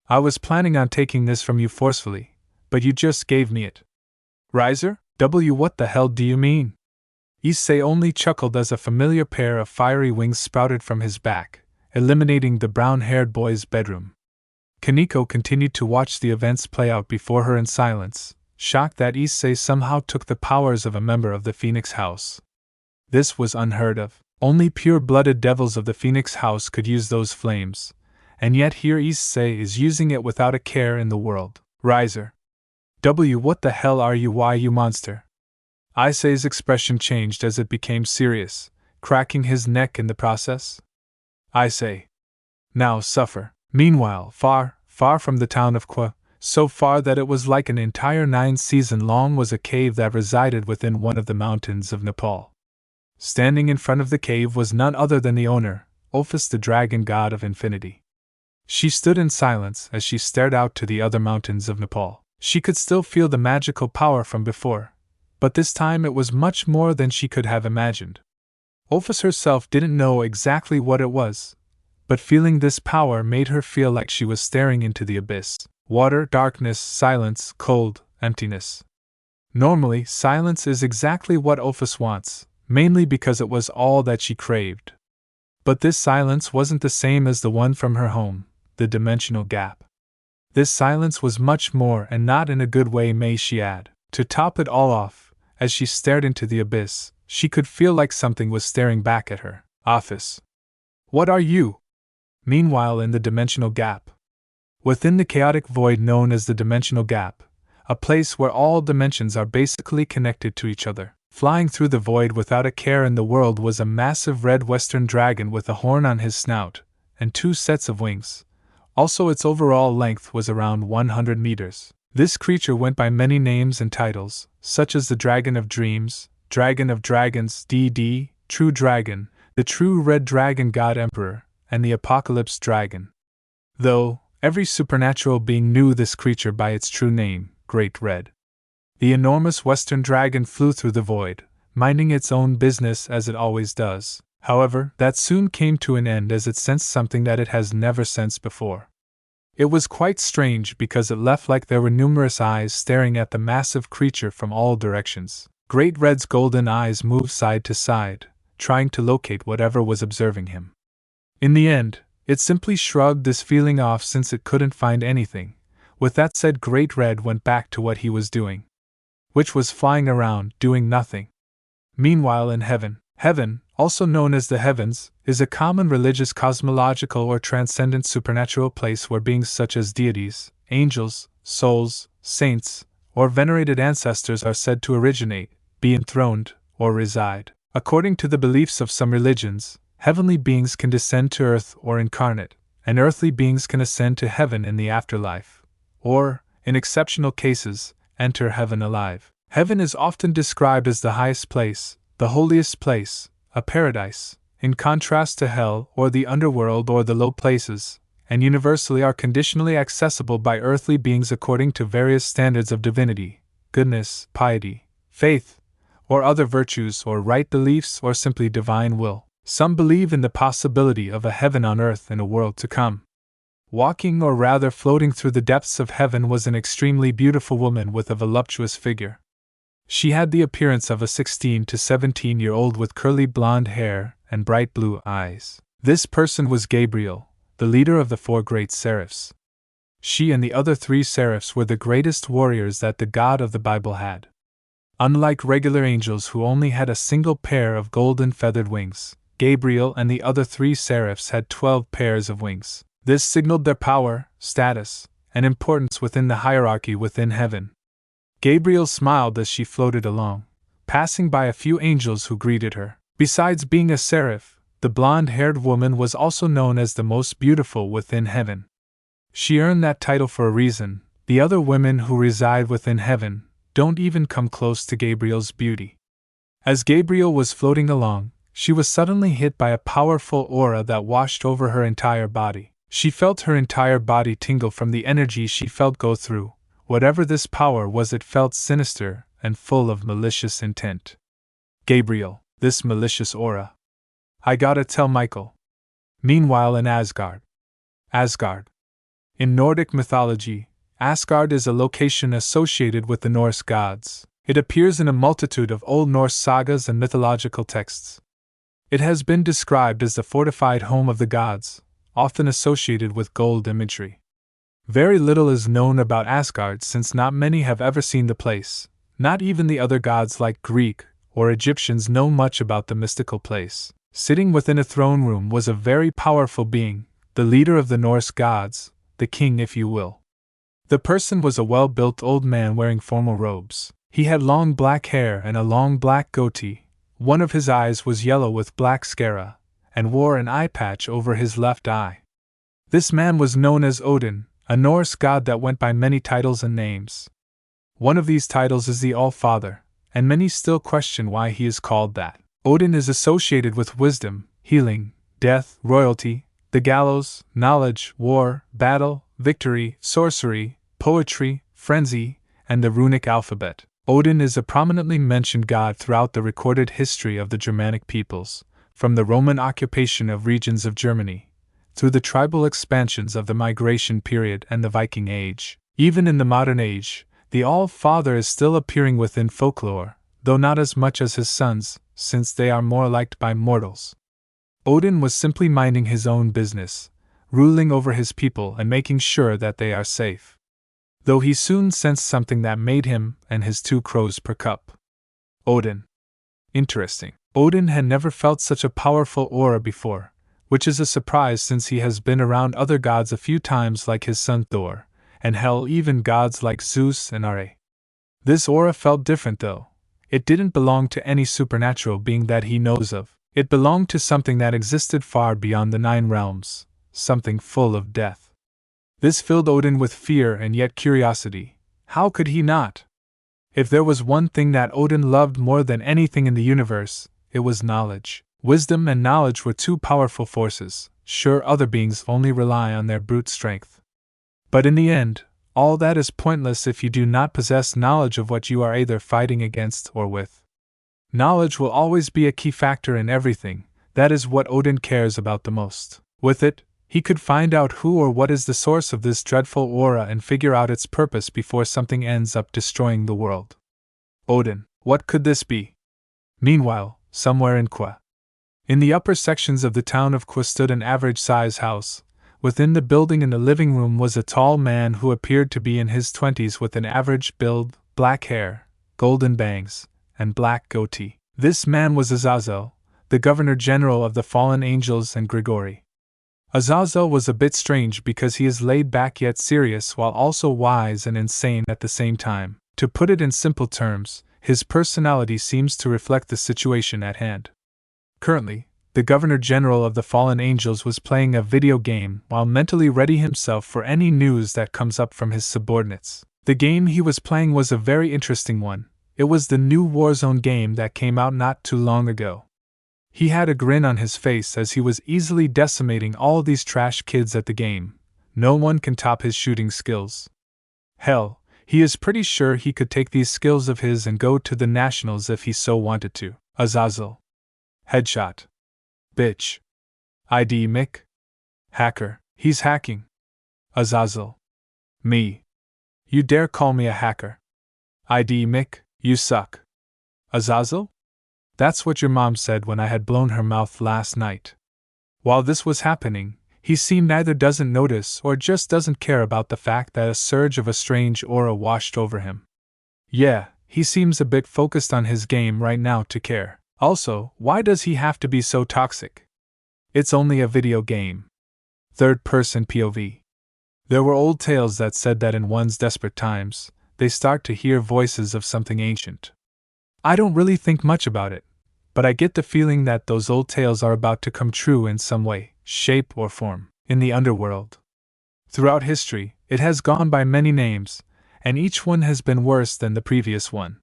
I was planning on taking this from you forcefully, but you just gave me it. Riser? What the hell do you mean? Issei only chuckled as a familiar pair of fiery wings sprouted from his back, eliminating the brown-haired boy's bedroom. Kaneko continued to watch the events play out before her in silence, shocked that Issei somehow took the powers of a member of the Phoenix House. This was unheard of. Only pure-blooded devils of the Phoenix House could use those flames, and yet here Issei is using it without a care in the world. Riser. What the hell are you? Why, you monster? Issei's expression changed as it became serious, cracking his neck in the process. Issei. Now suffer. Meanwhile, far, far from the town of Kwa, so far that it was like an entire 9-season long, was a cave that resided within one of the mountains of Nepal. Standing in front of the cave was none other than the owner, Ophis, the dragon god of infinity. She stood in silence as she stared out to the other mountains of Nepal. She could still feel the magical power from before, but this time it was much more than she could have imagined. Ophis herself didn't know exactly what it was, but feeling this power made her feel like she was staring into the abyss. Water, darkness, silence, cold, emptiness. Normally, silence is exactly what Ophis wants, mainly because it was all that she craved. But this silence wasn't the same as the one from her home, the dimensional gap. This silence was much more, and not in a good way, may she add. To top it all off, as she stared into the abyss, she could feel like something was staring back at her. Ophis. What are you? Meanwhile, in the dimensional gap. Within the chaotic void known as the dimensional gap, a place where all dimensions are basically connected to each other, flying through the void without a care in the world, was a massive red western dragon with a horn on his snout, and 2 sets of wings. Also, its overall length was around 100 meters. This creature went by many names and titles, such as the Dragon of Dreams, Dragon of Dragons, DD, True Dragon, the True Red Dragon God Emperor, and the Apocalypse Dragon. Though, every supernatural being knew this creature by its true name, Great Red. The enormous western dragon flew through the void, minding its own business as it always does. However, that soon came to an end as it sensed something that it has never sensed before. It was quite strange because it left like there were numerous eyes staring at the massive creature from all directions. Great Red's golden eyes moved side to side, trying to locate whatever was observing him. In the end, it simply shrugged this feeling off since it couldn't find anything. With that said, Great Red went back to what he was doing, which was flying around, doing nothing. Meanwhile, in heaven, also known as the heavens, is a common religious, cosmological, or transcendent supernatural place where beings such as deities, angels, souls, saints, or venerated ancestors are said to originate, be enthroned, or reside. According to the beliefs of some religions, heavenly beings can descend to earth or incarnate, and earthly beings can ascend to heaven in the afterlife, or, in exceptional cases, enter heaven alive. Heaven is often described as the highest place, the holiest place, a paradise, in contrast to hell or the underworld or the low places, and universally are conditionally accessible by earthly beings according to various standards of divinity, goodness, piety, faith, or other virtues or right beliefs or simply divine will. Some believe in the possibility of a heaven on earth in a world to come. Walking, or rather floating through the depths of heaven, was an extremely beautiful woman with a voluptuous figure. She had the appearance of a 16 to 17-year-old with curly blonde hair and bright blue eyes. This person was Gabriel, the leader of the 4 great seraphs. She and the other 3 seraphs were the greatest warriors that the God of the Bible had. Unlike regular angels who only had a single pair of golden feathered wings, Gabriel and the other 3 seraphs had 12 pairs of wings. This signaled their power, status, and importance within the hierarchy within heaven. Gabriel smiled as she floated along, passing by a few angels who greeted her. Besides being a seraph, the blonde-haired woman was also known as the most beautiful within heaven. She earned that title for a reason. The other women who reside within heaven don't even come close to Gabriel's beauty. As Gabriel was floating along, she was suddenly hit by a powerful aura that washed over her entire body. She felt her entire body tingle from the energy she felt go through. Whatever this power was, it felt sinister and full of malicious intent. Gabriel, this malicious aura. I gotta tell Michael. Meanwhile in Asgard. Asgard. In Nordic mythology, Asgard is a location associated with the Norse gods. It appears in a multitude of Old Norse sagas and mythological texts. It has been described as the fortified home of the gods, often associated with gold imagery. Very little is known about Asgard since not many have ever seen the place. Not even the other gods like Greek or Egyptians know much about the mystical place. Sitting within a throne room was a very powerful being, the leader of the Norse gods, the king if you will. The person was a well-built old man wearing formal robes. He had long black hair and a long black goatee. One of his eyes was yellow with black scara, and wore an eye patch over his left eye. This man was known as Odin, a Norse god that went by many titles and names. One of these titles is the All-Father, and many still question why he is called that. Odin is associated with wisdom, healing, death, royalty, the gallows, knowledge, war, battle, victory, sorcery, poetry, frenzy, and the runic alphabet. Odin is a prominently mentioned god throughout the recorded history of the Germanic peoples, from the Roman occupation of regions of Germany, through the tribal expansions of the Migration period and the Viking Age. Even in the modern age, the All-Father is still appearing within folklore, though not as much as his sons, since they are more liked by mortals. Odin was simply minding his own business, ruling over his people and making sure that they are safe. Though he soon sensed something that made him and his 2 crows perk up. Odin. Interesting. Odin had never felt such a powerful aura before, which is a surprise since he has been around other gods a few times like his son Thor, and hell, even gods like Zeus and Are. This aura felt different though. It didn't belong to any supernatural being that he knows of. It belonged to something that existed far beyond the 9 realms, something full of death. This filled Odin with fear and yet curiosity. How could he not? If there was one thing that Odin loved more than anything in the universe, it was knowledge. Wisdom and knowledge were 2 powerful forces. Sure, other beings only rely on their brute strength. But in the end, all that is pointless if you do not possess knowledge of what you are either fighting against or with. Knowledge will always be a key factor in everything. That is what Odin cares about the most. With it, he could find out who or what is the source of this dreadful aura and figure out its purpose before something ends up destroying the world. Odin, what could this be? Meanwhile, somewhere in Kwa. In the upper sections of the town of Kwa stood an average-size house. Within the building in the living room was a tall man who appeared to be in his 20s with an average build, black hair, golden bangs, and black goatee. This man was Azazel, the Governor-General of the fallen angels and Grigori. Azazel was a bit strange because he is laid back yet serious while also wise and insane at the same time. To put it in simple terms, his personality seems to reflect the situation at hand. Currently, the Governor-General of the fallen angels was playing a video game while mentally ready himself for any news that comes up from his subordinates. The game he was playing was a very interesting one. It was the new Warzone game that came out not too long ago. He had a grin on his face as he was easily decimating all these trash kids at the game. No one can top his shooting skills. Hell, he is pretty sure he could take these skills of his and go to the Nationals if he so wanted to. Azazel. Headshot. Bitch. ID Mick. Hacker. He's hacking. Azazel. Me. You dare call me a hacker? ID Mick. You suck. Azazel? That's what your mom said when I had blown her mouth last night. While this was happening, he seemed neither doesn't notice or just doesn't care about the fact that a surge of a strange aura washed over him. Yeah, he seems a bit focused on his game right now to care. Also, why does he have to be so toxic? It's only a video game. Third-person POV. There were old tales that said that in one's desperate times, they start to hear voices of something ancient. I don't really think much about it, but I get the feeling that those old tales are about to come true in some way, shape, or form, in the underworld. Throughout history, it has gone by many names, and each one has been worse than the previous one.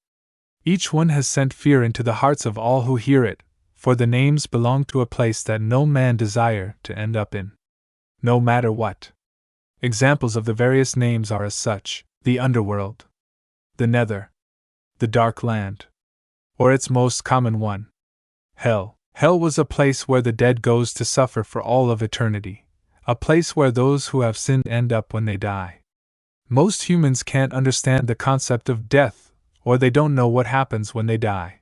Each one has sent fear into the hearts of all who hear it, for the names belong to a place that no man desire to end up in. No matter what. Examples of the various names are as such: the underworld, the nether, the dark land, or its most common one, hell. Hell was a place where the dead goes to suffer for all of eternity, a place where those who have sinned end up when they die. Most humans can't understand the concept of death, or they don't know what happens when they die.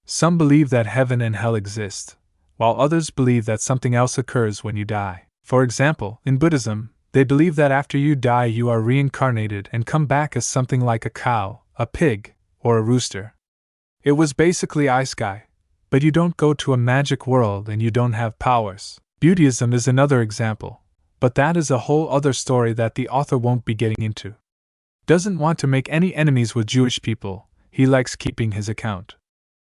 Some believe that heaven and hell exist, while others believe that something else occurs when you die. For example, in Buddhism, they believe that after you die you are reincarnated and come back as something like a cow, a pig, or a rooster. It was basically Issei, but you don't go to a magic world and you don't have powers. Buddhism is another example, but that is a whole other story that the author won't be getting into. Doesn't want to make any enemies with Jewish people, he likes keeping his account.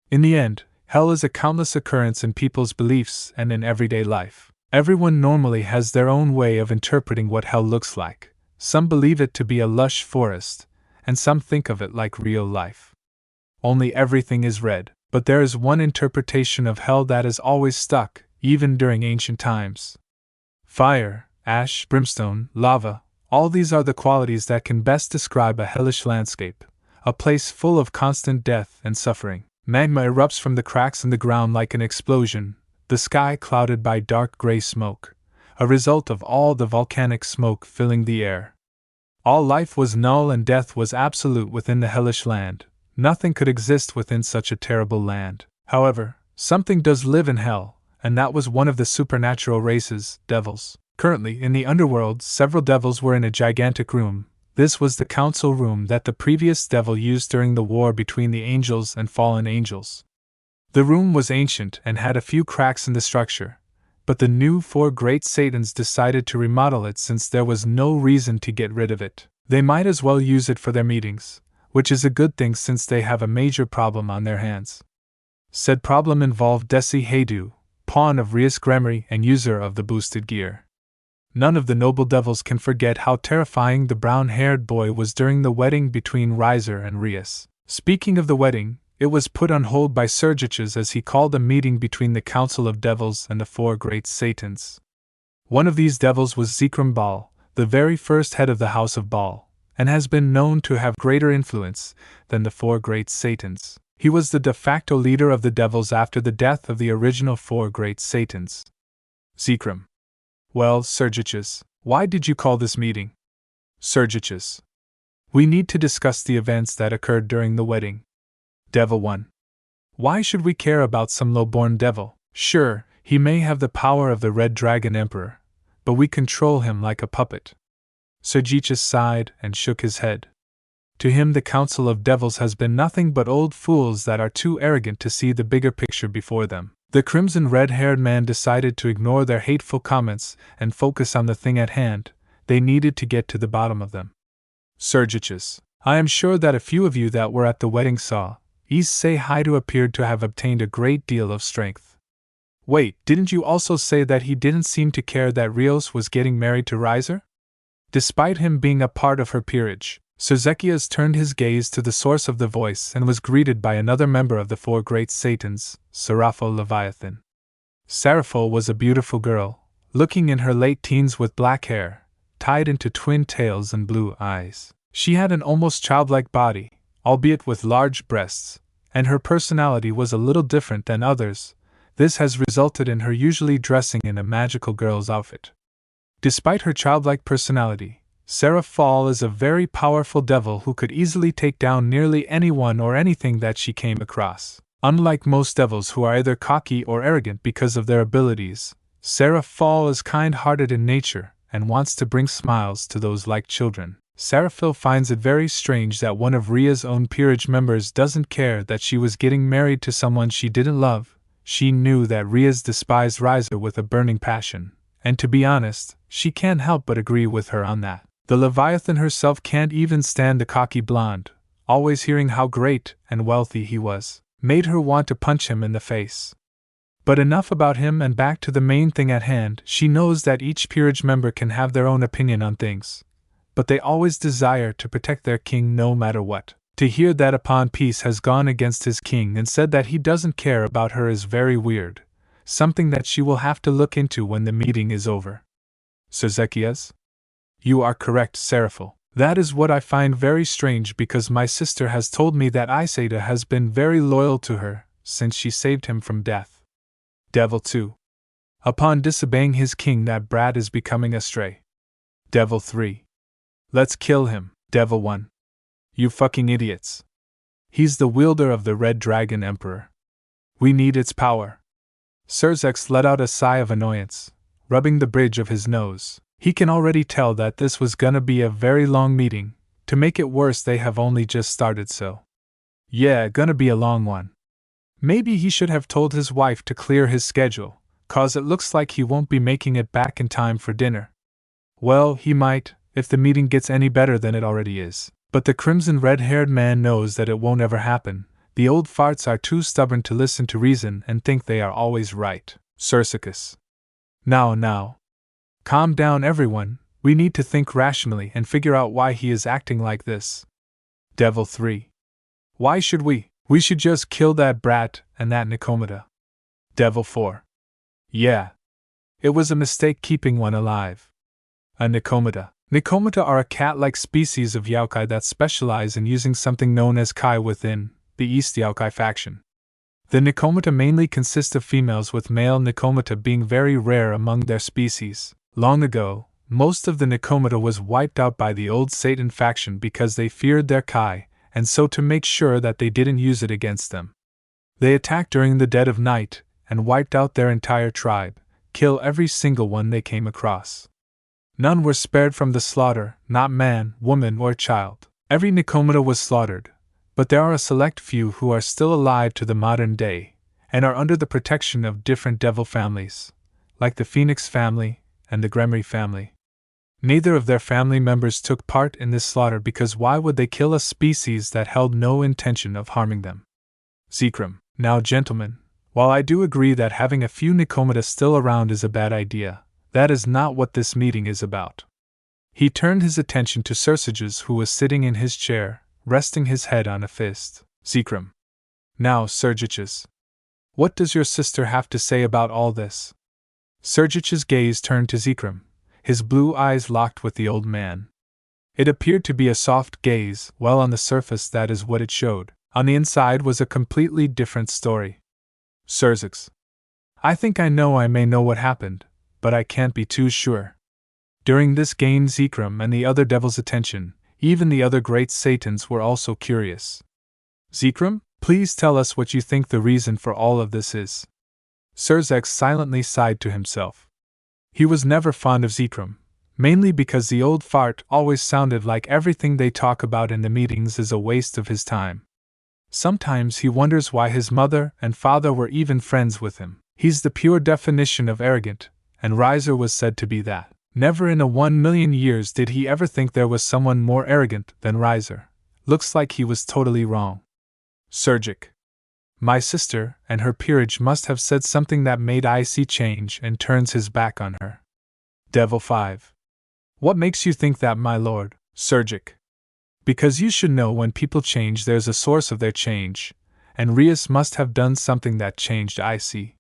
In the end, hell is a countless occurrence in people's beliefs and in everyday life. Everyone normally has their own way of interpreting what hell looks like. Some believe it to be a lush forest, and some think of it like real life. Only everything is red, but there is one interpretation of hell that is always stuck, even during ancient times. Fire, ash, brimstone, lava, all these are the qualities that can best describe a hellish landscape, a place full of constant death and suffering. Magma erupts from the cracks in the ground like an explosion, the sky clouded by dark gray smoke, a result of all the volcanic smoke filling the air. All life was null and death was absolute within the hellish land. Nothing could exist within such a terrible land. However, something does live in hell, and that was one of the supernatural races, devils. Currently, in the underworld, several devils were in a gigantic room. This was the council room that the previous devil used during the war between the angels and fallen angels. The room was ancient and had a few cracks in the structure, but the new 4 great Satans decided to remodel it since there was no reason to get rid of it. They might as well use it for their meetings, which is a good thing since they have a major problem on their hands. Said problem involved Desi Heidu, pawn of Rias Gremory and user of the boosted gear. None of the noble devils can forget how terrifying the brown-haired boy was during the wedding between Riser and Rias. Speaking of the wedding, it was put on hold by Sergiches as he called a meeting between the Council of Devils and the 4 great Satans. One of these devils was Zikram Baal, the very first head of the House of Baal, and has been known to have greater influence than the 4 great Satans. He was the de facto leader of the devils after the death of the original 4 great Satans. Zikram. Well, Sergiches, why did you call this meeting? Sergiches. We need to discuss the events that occurred during the wedding. Devil 1. Why should we care about some low-born devil? Sure, he may have the power of the Red Dragon Emperor, but we control him like a puppet. Sergiches sighed and shook his head. To him the Council of Devils has been nothing but old fools that are too arrogant to see the bigger picture before them. The crimson red-haired man decided to ignore their hateful comments and focus on the thing at hand. They needed to get to the bottom of them. Sergiches. I am sure that a few of you that were at the wedding saw Issei Heidu appeared to have obtained a great deal of strength. Wait, didn't you also say that he didn't seem to care that Rios was getting married to Riser? Despite him being a part of her peerage, Serzekias turned his gaze to the source of the voice and was greeted by another member of the 4 great Satans, Serapho Leviathan. Serapho was a beautiful girl, looking in her late teens with black hair, tied into twin tails and blue eyes. She had an almost childlike body, albeit with large breasts, and her personality was a little different than others. This has resulted in her usually dressing in a magical girl's outfit. Despite her childlike personality, Seraphal is a very powerful devil who could easily take down nearly anyone or anything that she came across. Unlike most devils who are either cocky or arrogant because of their abilities, Seraphal is kind-hearted in nature and wants to bring smiles to those like children. Seraphil finds it very strange that one of Ria's own peerage members doesn't care that she was getting married to someone she didn't love. She knew that Ria's despised Riser with a burning passion, and to be honest, she can't help but agree with her on that. The Leviathan herself can't even stand the cocky blonde, always hearing how great and wealthy he was, made her want to punch him in the face. But enough about him and back to the main thing at hand. She knows that each peerage member can have their own opinion on things, but they always desire to protect their king no matter what. To hear that a pawn piece has gone against his king and said that he doesn't care about her is very weird, something that she will have to look into when the meeting is over. Serzekias? You are correct, Seraphil. That is what I find very strange because my sister has told me that Issei has been very loyal to her since she saved him from death. Devil 2. Upon disobeying his king, that brat is becoming a stray. Devil 3. Let's kill him. Devil 1. You fucking idiots. He's the wielder of the Red Dragon Emperor. We need its power. Serzex let out a sigh of annoyance, rubbing the bridge of his nose. He can already tell that this was gonna be a very long meeting. To make it worse, they have only just started, so. Yeah, gonna be a long one. Maybe he should have told his wife to clear his schedule, cause it looks like he won't be making it back in time for dinner. Well, he might, if the meeting gets any better than it already is. But the crimson red-haired man knows that it won't ever happen. The old farts are too stubborn to listen to reason and think they are always right. Cersicus. Now. Calm down, everyone. We need to think rationally and figure out why he is acting like this. Devil 3. Why should we? We should just kill that brat and that Nikomata. Devil 4. Yeah. It was a mistake keeping one alive. A Nikomata. Nikomata are a cat-like species of Yaokai that specialize in using something known as Kai within the East Yaokai faction. The Nikomata mainly consist of females, with male Nikomata being very rare among their species. Long ago, most of the Nikomata was wiped out by the old Satan faction because they feared their Kai, and so to make sure that they didn't use it against them, they attacked during the dead of night and wiped out their entire tribe, kill every single one they came across. None were spared from the slaughter, not man, woman, or child. Every Nikomata was slaughtered, but there are a select few who are still alive to the modern day, and are under the protection of different devil families, like the Phoenix family and the Gremory family. Neither of their family members took part in this slaughter because why would they kill a species that held no intention of harming them? Zekrom. Now, gentlemen, while I do agree that having a few Nikomata still around is a bad idea, that is not what this meeting is about. He turned his attention to Sersages, who was sitting in his chair, resting his head on a fist. Zekrom. Now, Sergiches, what does your sister have to say about all this? Sergich's gaze turned to Zekrom, his blue eyes locked with the old man. It appeared to be a soft gaze. Well, on the surface that is what it showed. On the inside was a completely different story. Serzex. I think I may know what happened, but I can't be too sure. During this gained Zekrom and the other devil's attention. Even the other great Satans were also curious. Zekrom, please tell us what you think the reason for all of this is. Serzex silently sighed to himself. He was never fond of Zekrom, mainly because the old fart always sounded like everything they talk about in the meetings is a waste of his time. Sometimes he wonders why his mother and father were even friends with him. He's the pure definition of arrogant, and Riser was said to be that. Never in a 1,000,000 years did he ever think there was someone more arrogant than Riser. Looks like he was totally wrong. Sergic. My sister and her peerage must have said something that made Issei change and turns his back on her. Devil 5. What makes you think that, my lord? Sergic. Because you should know when people change there's a source of their change, and Rias must have done something that changed Issei.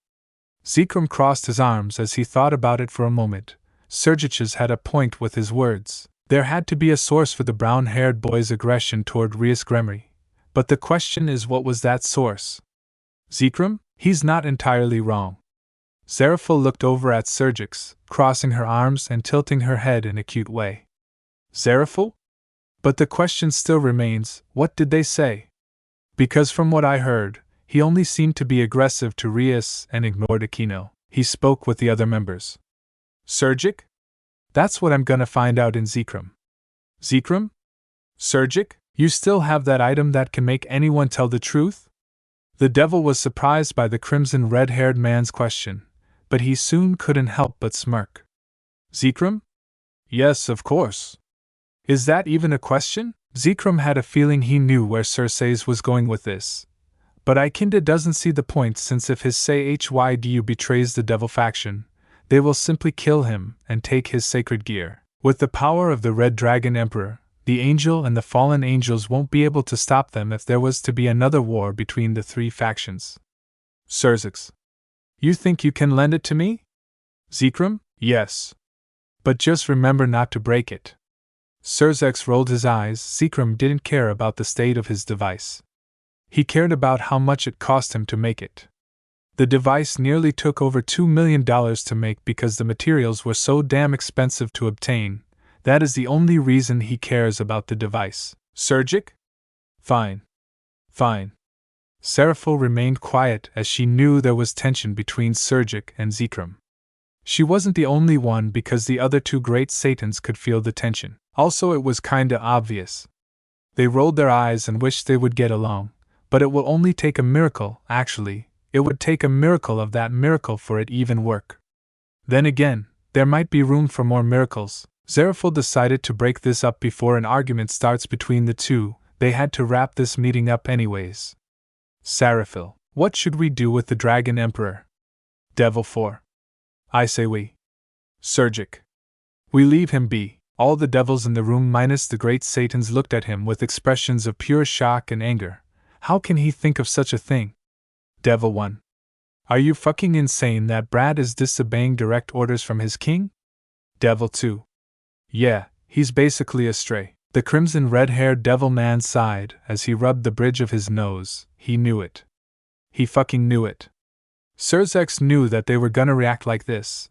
Zekrom crossed his arms as he thought about it for a moment. Sergiches had a point with his words. There had to be a source for the brown-haired boy's aggression toward Rias Gremory. But the question is, what was that source? Zekrom, he's not entirely wrong. Zeraphil looked over at Sergix, crossing her arms and tilting her head in a cute way. Zeraful? But the question still remains, what did they say? Because from what I heard, he only seemed to be aggressive to Rias and ignored Aquino. He spoke with the other members. Surgic? That's what I'm gonna find out in Zekrom. Zekrom? Surgic? You still have that item that can make anyone tell the truth? The devil was surprised by the crimson red-haired man's question, but he soon couldn't help but smirk. Zekrom? Yes, of course. Is that even a question? Zekrom had a feeling he knew where Circes was going with this. But Ikinda doesn't see the point, since if his Hydu betrays the devil faction, they will simply kill him and take his sacred gear. With the power of the Red Dragon Emperor, the angel and the fallen angels won't be able to stop them if there was to be another war between the three factions. Surzex. You think you can lend it to me? Zekrom? Yes. But just remember not to break it. Surzex rolled his eyes. Zekrom didn't care about the state of his device. He cared about how much it cost him to make it. The device nearly took over $2 million to make because the materials were so damn expensive to obtain. That is the only reason he cares about the device. Surgic? Fine. Fine. Zeraful remained quiet as she knew there was tension between Surgic and Zekrom. She wasn't the only one because the other two great Satans could feel the tension. Also, it was kinda obvious. They rolled their eyes and wished they would get along, but it will only take a miracle. Actually, it would take a miracle of that miracle for it even work. Then again, there might be room for more miracles. Zeraful decided to break this up before an argument starts between the two. They had to wrap this meeting up anyways. Zeraful, what should we do with the Dragon Emperor? Devil 4. I say we. Surgic. We leave him be. All the devils in the room minus the great Satans looked at him with expressions of pure shock and anger. How can he think of such a thing? Devil 1. Are you fucking insane that Brad is disobeying direct orders from his king? Devil 2. Yeah, he's basically a stray. The crimson red-haired devil man sighed as he rubbed the bridge of his nose. He knew it. He fucking knew it. Surzex knew that they were gonna react like this,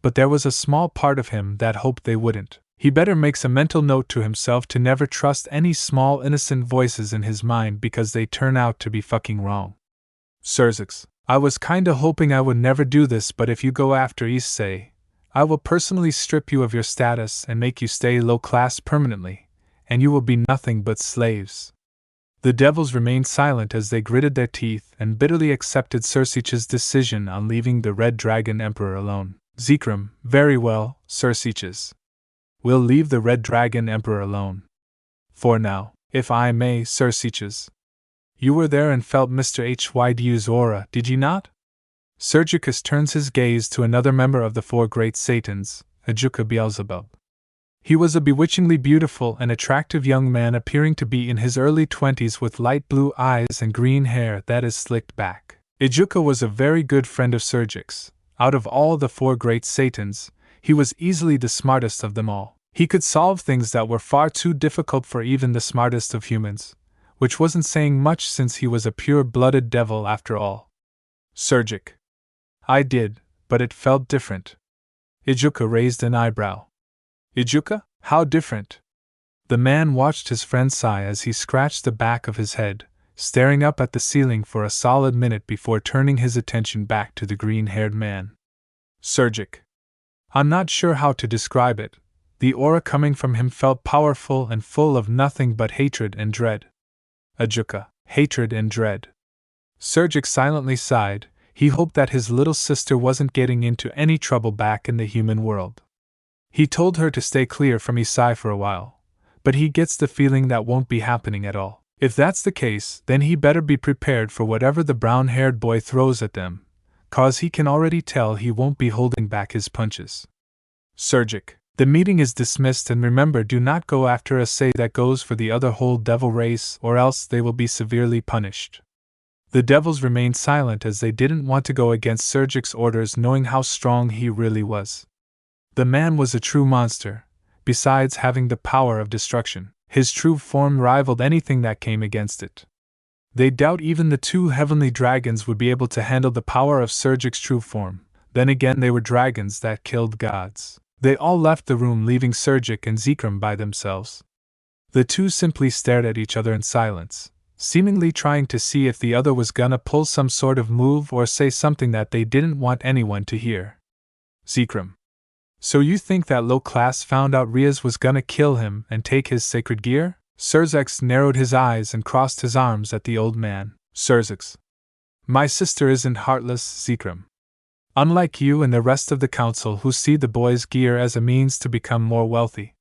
but there was a small part of him that hoped they wouldn't. He better makes a mental note to himself to never trust any small innocent voices in his mind because they turn out to be fucking wrong. Surzex, I was kinda hoping I would never do this, but if you go after Issei, I will personally strip you of your status and make you stay low class permanently, and you will be nothing but slaves. The devils remained silent as they gritted their teeth and bitterly accepted Circe's decision on leaving the Red Dragon Emperor alone. Zekrom, very well, Circe. We'll leave the Red Dragon Emperor alone. For now, if I may, Circe. You were there and felt Mr. Hydu's aura, did you not? Surgicus turns his gaze to another member of the four great Satans, Ajuka Beelzebub. He was a bewitchingly beautiful and attractive young man appearing to be in his early 20s with light blue eyes and green hair that is slicked back. Ajuka was a very good friend of Surgic's. Out of all the four great Satans, he was easily the smartest of them all. He could solve things that were far too difficult for even the smartest of humans, which wasn't saying much since he was a pure-blooded devil after all. Surgic. I did, but it felt different. Ajuka raised an eyebrow. Ajuka? How different? The man watched his friend sigh as he scratched the back of his head, staring up at the ceiling for a solid minute before turning his attention back to the green-haired man. Surgic. I'm not sure how to describe it. The aura coming from him felt powerful and full of nothing but hatred and dread. Ajuka, hatred and dread. Surgic silently sighed. He hoped that his little sister wasn't getting into any trouble back in the human world. He told her to stay clear from Issei for a while, but he gets the feeling that won't be happening at all. If that's the case, then he better be prepared for whatever the brown-haired boy throws at them, cause he can already tell he won't be holding back his punches. Surgic. The meeting is dismissed, and remember, do not go after Issei. That goes for the other whole devil race, or else they will be severely punished. The devils remained silent as they didn't want to go against Surgic's orders, knowing how strong he really was. The man was a true monster. Besides having the power of destruction, his true form rivaled anything that came against it. They doubt even the two heavenly dragons would be able to handle the power of Surgic's true form. Then again, they were dragons that killed gods. They all left the room, leaving Sergic and Zekrom by themselves. The two simply stared at each other in silence, seemingly trying to see if the other was gonna pull some sort of move or say something that they didn't want anyone to hear. Zekrom. So you think that low class found out Riaz was gonna kill him and take his sacred gear? Sergex narrowed his eyes and crossed his arms at the old man. Sergex. My sister isn't heartless, Zekrom. Unlike you and the rest of the council who see the boy's gear as a means to become more wealthy.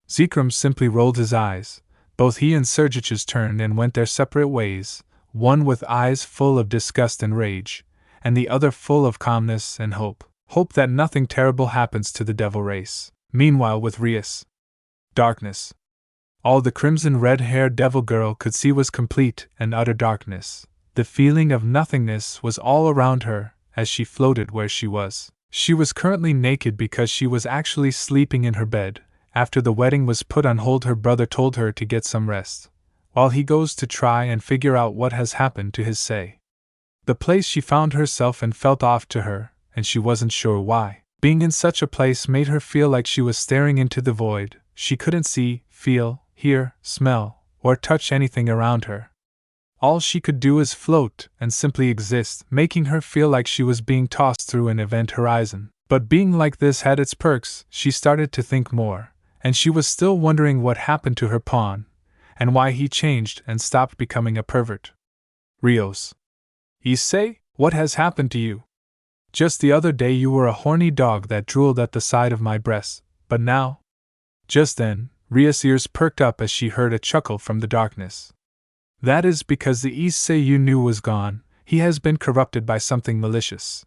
Zekrom simply rolled his eyes. Both he and Sergic turned and went their separate ways, one with eyes full of disgust and rage, and the other full of calmness and hope. Hope that nothing terrible happens to the devil race. Meanwhile, with Riaz. Darkness. All the crimson red-haired devil girl could see was complete and utter darkness. The feeling of nothingness was all around her as she floated where she was. She was currently naked because she was actually sleeping in her bed. After the wedding was put on hold, her brother told her to get some rest, while he goes to try and figure out what has happened to Issei. The place she found herself in felt off to her, and she wasn't sure why. Being in such a place made her feel like she was staring into the void. She couldn't see, feel, hear, smell, or touch anything around her. All she could do is float and simply exist, making her feel like she was being tossed through an event horizon. But being like this had its perks. She started to think more, and she was still wondering what happened to her pawn, and why he changed and stopped becoming a pervert. Rios. Issei, what has happened to you? Just the other day you were a horny dog that drooled at the side of my breast, but now? Just then, Rias' ears perked up as she heard a chuckle from the darkness. That is because the Issei you knew was gone. He has been corrupted by something malicious.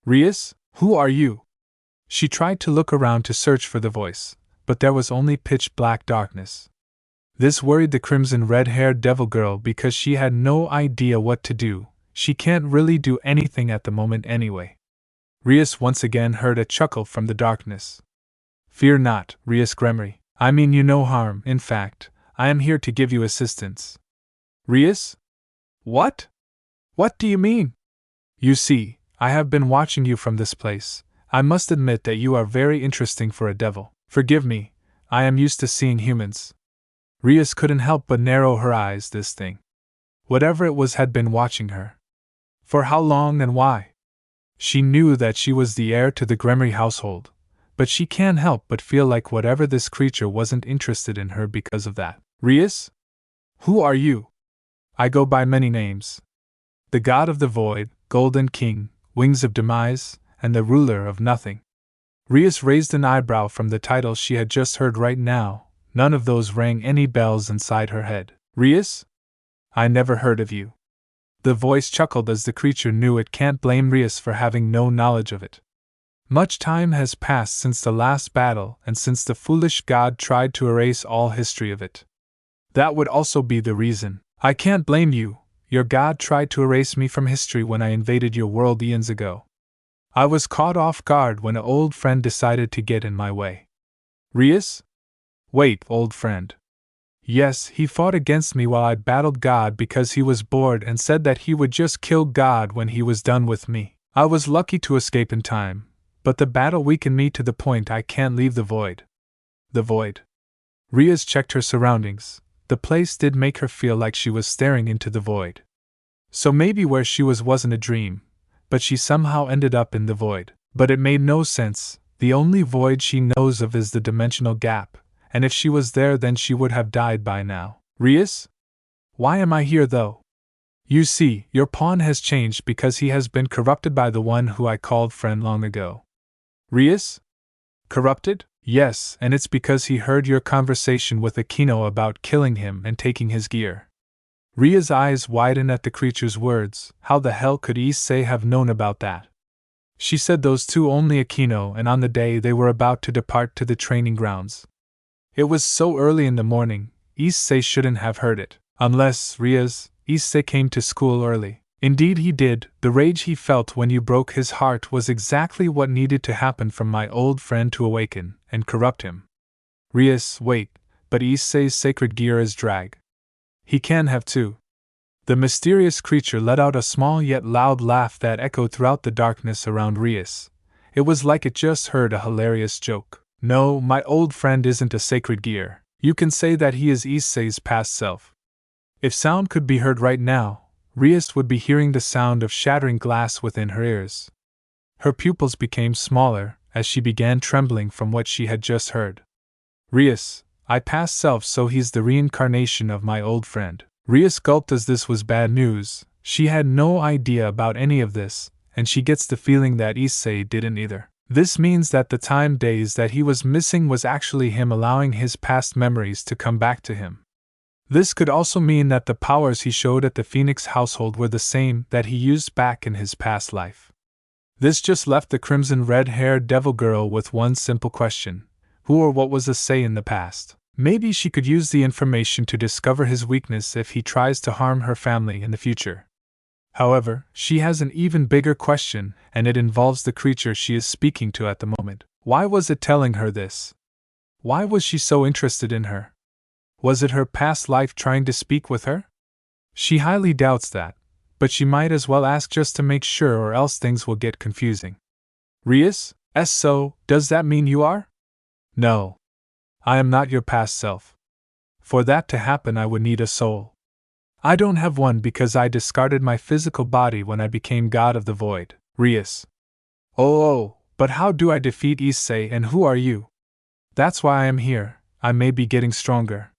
Rias, who are you? She tried to look around to search for the voice, but there was only pitch-black darkness. This worried the crimson red-haired devil girl because she had no idea what to do. She can't really do anything at the moment anyway. Rias once again heard a chuckle from the darkness. Fear not, Rias Gremory. I mean you no harm. In fact, I am here to give you assistance. Rias? What? What do you mean? You see, I have been watching you from this place. I must admit that you are very interesting for a devil. Forgive me, I am used to seeing humans. Rias couldn't help but narrow her eyes. This thing, whatever it was, had been watching her. For how long and why? She knew that she was the heir to the Gremory household, but she can't help but feel like whatever this creature wasn't interested in her because of that. Rias? Who are you? I go by many names. The God of the Void, Golden King, Wings of Demise, and the Ruler of Nothing. Rias raised an eyebrow from the title she had just heard. Right now, none of those rang any bells inside her head. Rias? I never heard of you. The voice chuckled as the creature knew it can't blame Rias for having no knowledge of it. Much time has passed since the last battle and since the foolish god tried to erase all history of it. That would also be the reason. I can't blame you. Your god tried to erase me from history when I invaded your world eons ago. I was caught off guard when an old friend decided to get in my way. Rias? Wait, old friend. Yes, he fought against me while I battled God because he was bored and said that he would just kill God when he was done with me. I was lucky to escape in time, but the battle weakened me to the point I can't leave the void. The void. Rias checked her surroundings. The place did make her feel like she was staring into the void. So maybe where she was wasn't a dream, but she somehow ended up in the void. But it made no sense. The only void she knows of is the dimensional gap, and if she was there then she would have died by now. Rias? Why am I here though? You see, your pawn has changed because he has been corrupted by the one who I called friend long ago. Rias? Corrupted? Yes, and it's because he heard your conversation with Aquino about killing him and taking his gear. Ria's eyes widened at the creature's words. How the hell could Issei have known about that? She said those two only Aquino, and on the day they were about to depart to the training grounds. It was so early in the morning, Issei shouldn't have heard it. Unless, Issei came to school early. Indeed he did. The rage he felt when you broke his heart was exactly what needed to happen from my old friend to awaken and corrupt him. Rias, wait, but Issei's sacred gear is drag. He can have too. The mysterious creature let out a small yet loud laugh that echoed throughout the darkness around Rias, It was like it just heard a hilarious joke. No, my old friend isn't a sacred gear. You can say that he is Issei's past self. If sound could be heard right now, Rias would be hearing the sound of shattering glass within her ears. Her pupils became smaller as she began trembling from what she had just heard. Rias, I past self, so he's the reincarnation of my old friend. Rias gulped as this was bad news. She had no idea about any of this, and she gets the feeling that Issei didn't either. This means that the time days that he was missing was actually him allowing his past memories to come back to him. This could also mean that the powers he showed at the Phoenix household were the same that he used back in his past life. This just left the crimson red-haired devil girl with one simple question: who or what was Issei in the past? Maybe she could use the information to discover his weakness if he tries to harm her family in the future. However, she has an even bigger question, and it involves the creature she is speaking to at the moment. Why was it telling her this? Why was she so interested in her? Was it her past life trying to speak with her? She highly doubts that, but she might as well ask just to make sure, or else things will get confusing. Rias, so, does that mean you are? No. I am not your past self. For that to happen, I would need a soul. I don't have one because I discarded my physical body when I became God of the Void. Rias. Oh, but how do I defeat Issei, and who are you? That's why I am here. I may be getting stronger,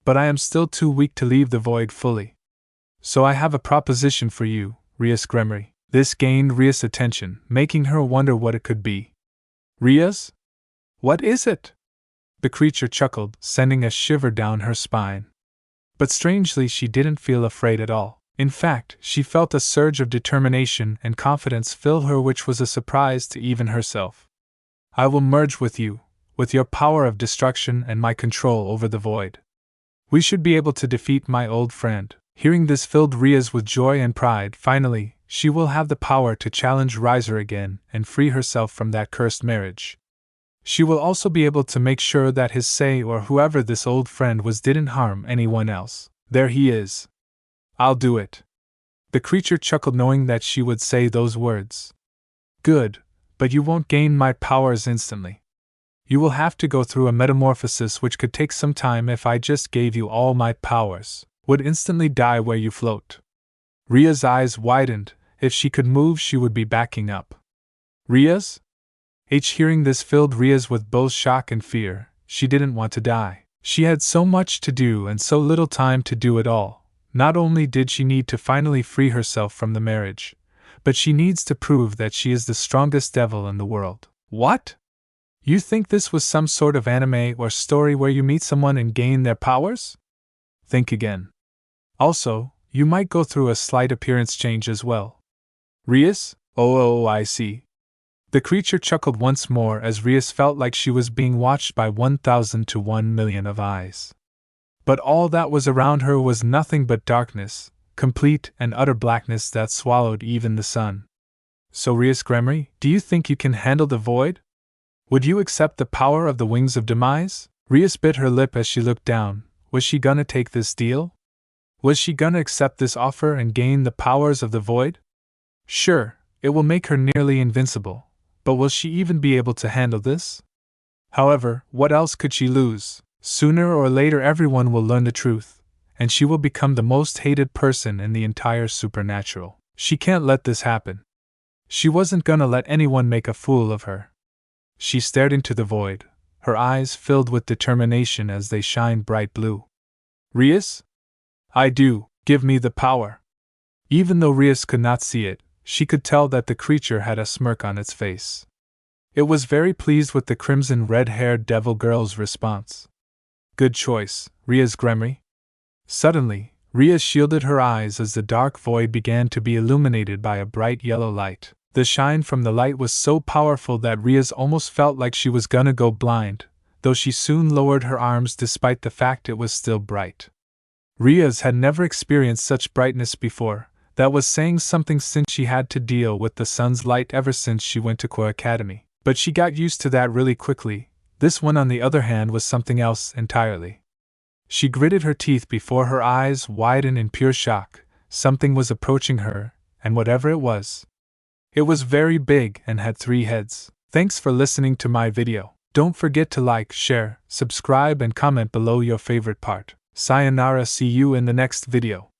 but I am still too weak to leave the Void fully. So I have a proposition for you, Rias Gremory. This gained Rias' attention, making her wonder what it could be. Rias? What is it? The creature chuckled, sending a shiver down her spine. But strangely, she didn't feel afraid at all. In fact, she felt a surge of determination and confidence fill her, which was a surprise to even herself. I will merge with you, with your power of destruction and my control over the Void. We should be able to defeat my old friend. Hearing this filled Rias with joy and pride. Finally, she will have the power to challenge Riser again and free herself from that cursed marriage. She will also be able to make sure that Issei, or whoever this old friend was, didn't harm anyone else. There he is. I'll do it. The creature chuckled, knowing that she would say those words. Good, but you won't gain my powers instantly. You will have to go through a metamorphosis, which could take some time. If I just gave you all my powers, would instantly die where you float. Ria's eyes widened. If she could move, she would be backing up. Rias? Hearing this filled Rias with both shock and fear. She didn't want to die. She had so much to do and so little time to do it all. Not only did she need to finally free herself from the marriage, but she needs to prove that she is the strongest devil in the world. What? You think this was some sort of anime or story where you meet someone and gain their powers? Think again. Also, you might go through a slight appearance change as well. Rias? Oh, I see. The creature chuckled once more as Rias felt like she was being watched by 1,000 to 1,000,000 of eyes. But all that was around her was nothing but darkness, complete and utter blackness that swallowed even the sun. So Rias Gremory, do you think you can handle the Void? Would you accept the power of the Wings of Demise? Rias bit her lip as she looked down. Was she gonna take this deal? Was she gonna accept this offer and gain the powers of the Void? Sure, it will make her nearly invincible. But will she even be able to handle this? However, what else could she lose? Sooner or later everyone will learn the truth, and she will become the most hated person in the entire supernatural. She can't let this happen. She wasn't gonna let anyone make a fool of her. She stared into the Void, her eyes filled with determination as they shined bright blue. Rias? I do, give me the power. Even though Rias could not see it, she could tell that the creature had a smirk on its face. It was very pleased with the crimson red-haired devil girl's response. Good choice, Rias Gremory. Suddenly, Rias shielded her eyes as the dark void began to be illuminated by a bright yellow light. The shine from the light was so powerful that Rias almost felt like she was gonna go blind, though she soon lowered her arms despite the fact it was still bright. Rias had never experienced such brightness before. That was saying something since she had to deal with the sun's light ever since she went to Core Academy. But she got used to that really quickly. This one, on the other hand, was something else entirely. She gritted her teeth before her eyes widened in pure shock. Something was approaching her, and whatever it was, It was very big and had 3 heads. Thanks for listening to my video. Don't forget to like, share, subscribe and comment below your favorite part. Sayonara, see you in the next video.